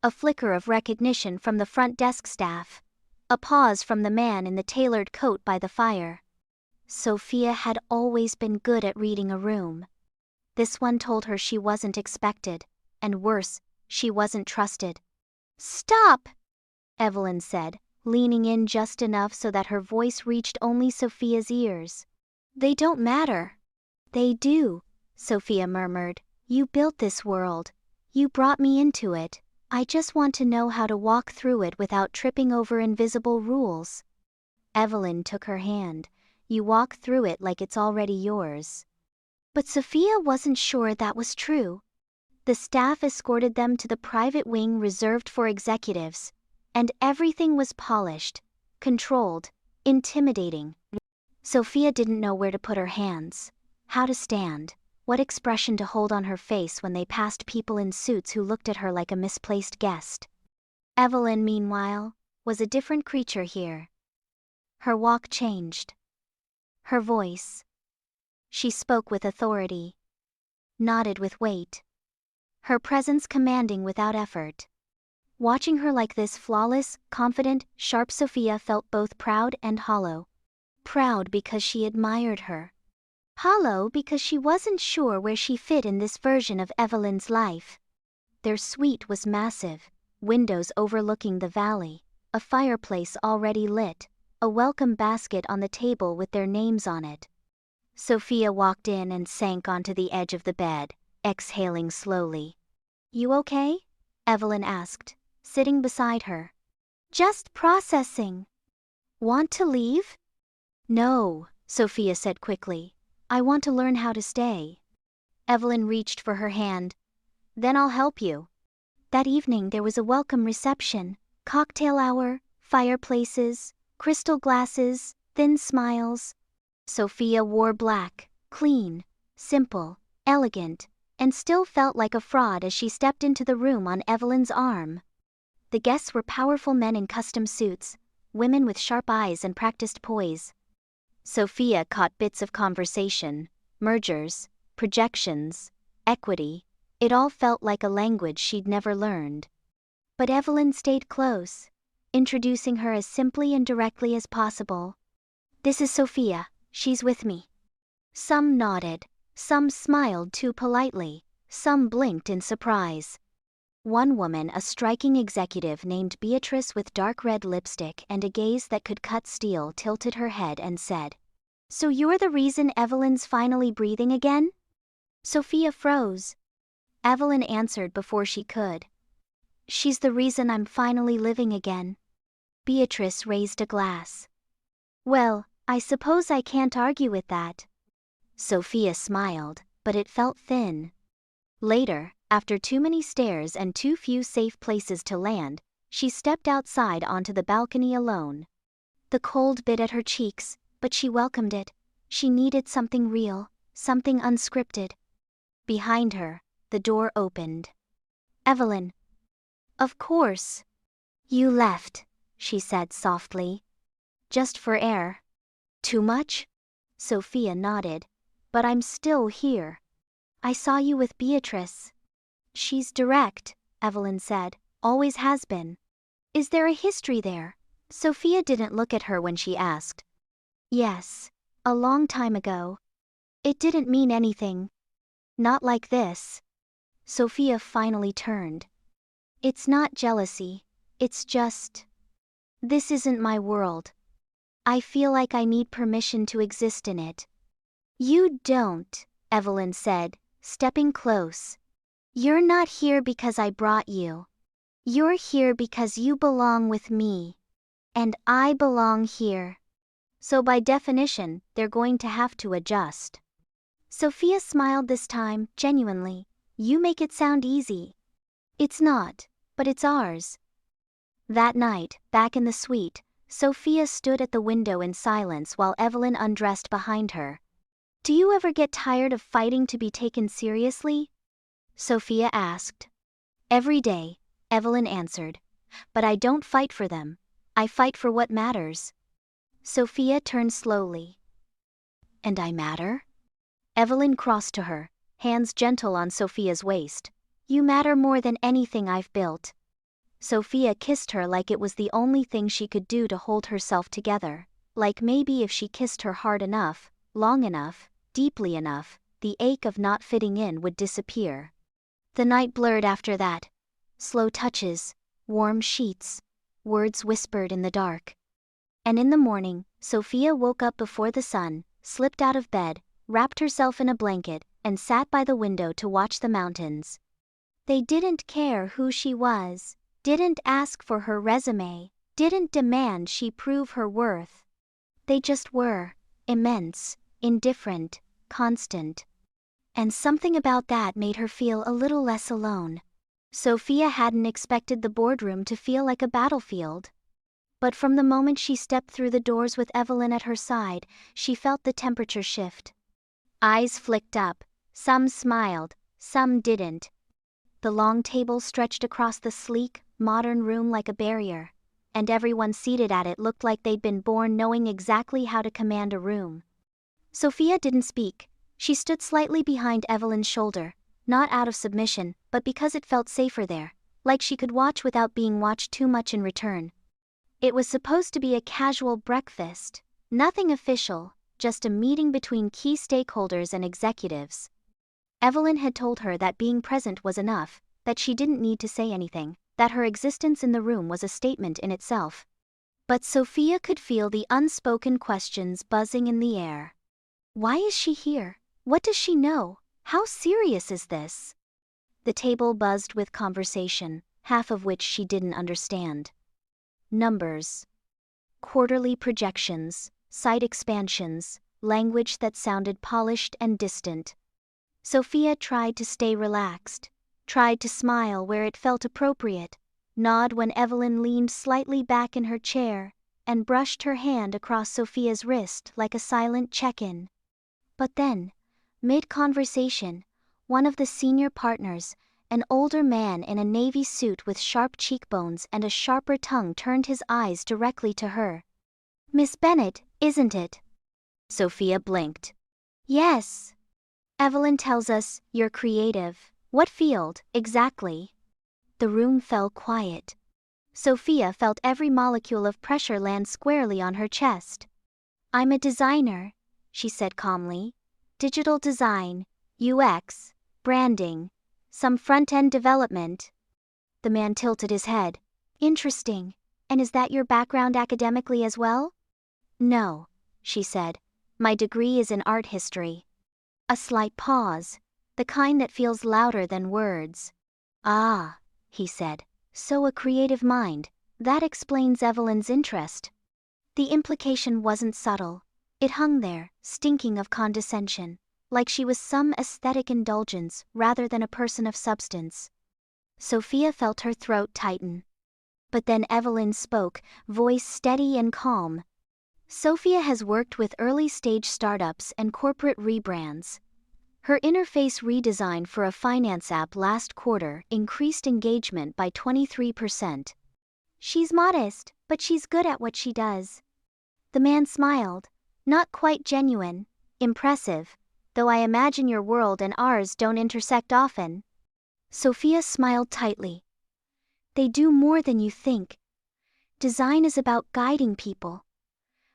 A flicker of recognition from the front desk staff. A pause from the man in the tailored coat by the fire. Sophia had always been good at reading a room. This one told her she wasn't expected, and worse, she wasn't trusted. "Stop!" Evelyn said, leaning in just enough so that her voice reached only Sophia's ears. "They don't matter." "They do," Sophia murmured. "You built this world. You brought me into it. I just want to know how to walk through it without tripping over invisible rules." Evelyn took her hand. "You walk through it like it's already yours." But Sophia wasn't sure that was true. The staff escorted them to the private wing reserved for executives, and everything was polished, controlled, intimidating. Sophia didn't know where to put her hands, how to stand, what expression to hold on her face when they passed people in suits who looked at her like a misplaced guest. Evelyn, meanwhile, was a different creature here. Her walk changed. Her voice. She spoke with authority. Nodded with weight. Her presence commanding without effort. Watching her like this flawless, confident, sharp, Sophia felt both proud and hollow. Proud because she admired her. Hollow because she wasn't sure where she fit in this version of Evelyn's life. Their suite was massive, windows overlooking the valley, a fireplace already lit, a welcome basket on the table with their names on it. Sophia walked in and sank onto the edge of the bed, exhaling slowly. "You okay?" Evelyn asked, sitting beside her. "Just processing." "Want to leave?" "No," Sophia said quickly. "I want to learn how to stay." Evelyn reached for her hand. "Then I'll help you." That evening there was a welcome reception, cocktail hour, fireplaces, crystal glasses, thin smiles. Sophia wore black, clean, simple, elegant, and still felt like a fraud as she stepped into the room on Evelyn's arm. The guests were powerful men in custom suits, women with sharp eyes and practiced poise. Sophia caught bits of conversation, mergers, projections, equity. It all felt like a language she'd never learned. But Evelyn stayed close, introducing her as simply and directly as possible. "This is Sophia, she's with me." Some nodded, some smiled too politely, some blinked in surprise. One woman, a striking executive named Beatrice with dark red lipstick and a gaze that could cut steel, tilted her head and said, "So you're the reason Evelyn's finally breathing again?" Sophia froze. Evelyn answered before she could. "She's the reason I'm finally living again." Beatrice raised a glass. "Well, I suppose I can't argue with that." Sophia smiled, but it felt thin. Later, after too many stairs and too few safe places to land, she stepped outside onto the balcony alone. The cold bit at her cheeks, but she welcomed it. She needed something real, something unscripted. Behind her, the door opened. "Evelyn." "Of course." "You left," she said softly. "Just for air." "Too much?" Sophia nodded. "But I'm still here. I saw you with Beatrice." "She's direct," Evelyn said. "Always has been." "Is there a history there?" Sophia didn't look at her when she asked. "Yes. A long time ago. It didn't mean anything. Not like this." Sophia finally turned. "It's not jealousy. It's just... this isn't my world. I feel like I need permission to exist in it." "You don't," Evelyn said, stepping close. "You're not here because I brought you. You're here because you belong with me. And I belong here. So by definition, they're going to have to adjust." Sophia smiled this time, genuinely. "You make it sound easy." "It's not, but it's ours." That night, back in the suite, Sophia stood at the window in silence while Evelyn undressed behind her. "Do you ever get tired of fighting to be taken seriously?" Sophia asked. "Every day," Evelyn answered. "But I don't fight for them. I fight for what matters." Sophia turned slowly. "And I matter?" Evelyn crossed to her, hands gentle on Sophia's waist. "You matter more than anything I've built." Sophia kissed her like it was the only thing she could do to hold herself together, like maybe if she kissed her hard enough, long enough, deeply enough, the ache of not fitting in would disappear. The night blurred after that. Slow touches, warm sheets, words whispered in the dark. And in the morning, Sophia woke up before the sun, slipped out of bed, wrapped herself in a blanket, and sat by the window to watch the mountains. They didn't care who she was, didn't ask for her resume, didn't demand she prove her worth. They just were, immense, indifferent, constant. And something about that made her feel a little less alone. Sophia hadn't expected the boardroom to feel like a battlefield. But from the moment she stepped through the doors with Evelyn at her side, she felt the temperature shift. Eyes flicked up, some smiled, some didn't. The long table stretched across the sleek, modern room like a barrier, and everyone seated at it looked like they'd been born knowing exactly how to command a room. Sophia didn't speak. She stood slightly behind Evelyn's shoulder, not out of submission, but because it felt safer there, like she could watch without being watched too much in return. It was supposed to be a casual breakfast, nothing official, just a meeting between key stakeholders and executives. Evelyn had told her that being present was enough, that she didn't need to say anything, that her existence in the room was a statement in itself. But Sophia could feel the unspoken questions buzzing in the air. Why is she here? What does she know? How serious is this? The table buzzed with conversation, half of which she didn't understand. Numbers. Quarterly projections, site expansions, language that sounded polished and distant. Sophia tried to stay relaxed, tried to smile where it felt appropriate, nod when Evelyn leaned slightly back in her chair, and brushed her hand across Sophia's wrist like a silent check-in. But then, mid-conversation, one of the senior partners, an older man in a navy suit with sharp cheekbones and a sharper tongue, turned his eyes directly to her. "Miss Bennet, isn't it?" Sophia blinked. "Yes. Evelyn tells us you're creative. What field, exactly?" The room fell quiet. Sophia felt every molecule of pressure land squarely on her chest. "I'm a designer," she said calmly. "Digital design, UX, branding, some front-end development." The man tilted his head. "Interesting. And is that your background academically as well?" "No," she said. "My degree is in art history." A slight pause, the kind that feels louder than words. "Ah," he said. "So a creative mind. That explains Evelyn's interest." The implication wasn't subtle. It hung there, stinking of condescension, like she was some aesthetic indulgence rather than a person of substance. Sophia felt her throat tighten. But then Evelyn spoke, voice steady and calm. "Sophia has worked with early-stage startups and corporate rebrands. Her interface redesign for a finance app last quarter increased engagement by 23%. She's modest, but she's good at what she does." The man smiled. "Not quite genuine. Impressive. Though I imagine your world and ours don't intersect often." Sophia smiled tightly. "They do more than you think. Design is about guiding people.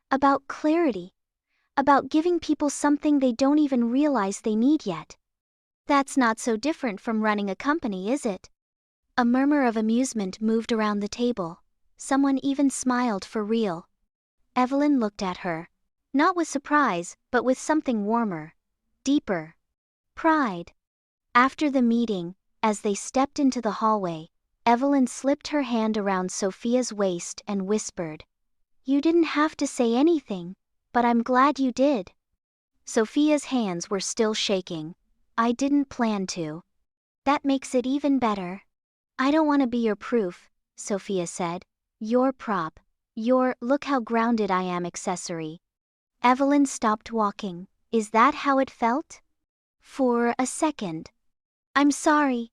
About clarity. About giving people something they don't even realize they need yet. That's not so different from running a company, is it?" A murmur of amusement moved around the table. Someone even smiled for real. Evelyn looked at her. Not with surprise, but with something warmer. Deeper. Pride. After the meeting, as they stepped into the hallway, Evelyn slipped her hand around Sophia's waist and whispered, "You didn't have to say anything, but I'm glad you did." Sophia's hands were still shaking. "I didn't plan to." "That makes it even better." "I don't want to be your proof," Sophia said. "Your prop. Your look how grounded I am accessory." Evelyn stopped walking. "Is that how it felt?" "For a second." "I'm sorry."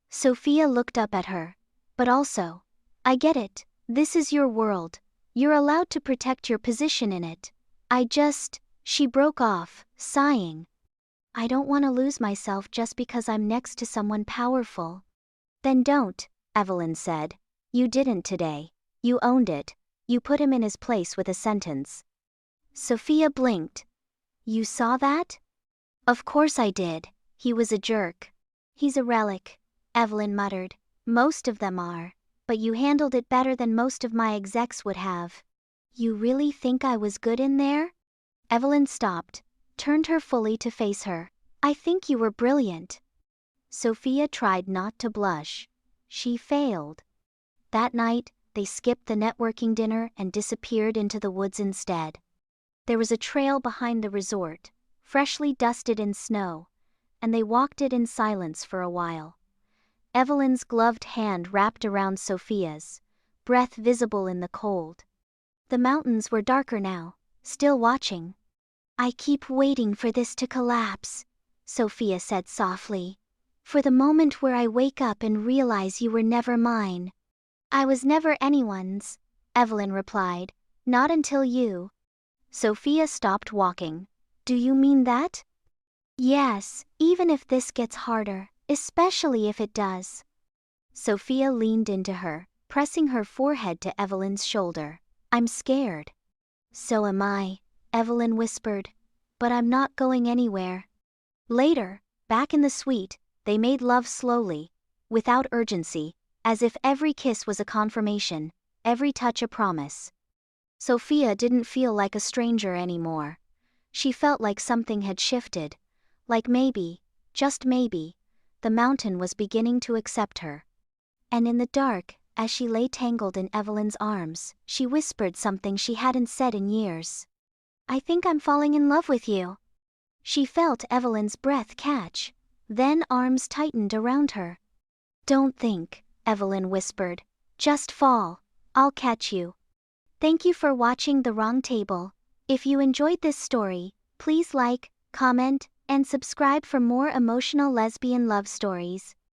Sophia looked up at her. "But also, I get it. This is your world. You're allowed to protect your position in it. She broke off, sighing. "I don't want to lose myself just because I'm next to someone powerful." "Then don't," Evelyn said. "You didn't today. You owned it. You put him in his place with a sentence." Sophia blinked. "You saw that?" "Of course I did. He was a jerk." "He's a relic," Evelyn muttered. "Most of them are. But you handled it better than most of my execs would have." "You really think I was good in there?" Evelyn stopped, turned her fully to face her. "I think you were brilliant." Sophia tried not to blush. She failed. That night, they skipped the networking dinner and disappeared into the woods instead. There was a trail behind the resort, freshly dusted in snow, and they walked it in silence for a while. Evelyn's gloved hand wrapped around Sophia's, breath visible in the cold. The mountains were darker now, still watching. "I keep waiting for this to collapse," Sophia said softly. "For the moment where I wake up and realize you were never mine." "I was never anyone's," Evelyn replied. "Not until you." Sophia stopped walking. "Do you mean that?" "Yes, even if this gets harder, especially if it does." Sophia leaned into her, pressing her forehead to Evelyn's shoulder. "I'm scared." "So am I," Evelyn whispered. "But I'm not going anywhere." Later, back in the suite, they made love slowly, without urgency, as if every kiss was a confirmation, every touch a promise. Sophia didn't feel like a stranger anymore. She felt like something had shifted, like maybe, just maybe, the mountain was beginning to accept her. And in the dark, as she lay tangled in Evelyn's arms, she whispered something she hadn't said in years. "I think I'm falling in love with you." She felt Evelyn's breath catch, then arms tightened around her. "Don't think," Evelyn whispered. "Just fall. I'll catch you." Thank you for watching The Wrong Table. If you enjoyed this story, please like, comment, and subscribe for more emotional lesbian love stories.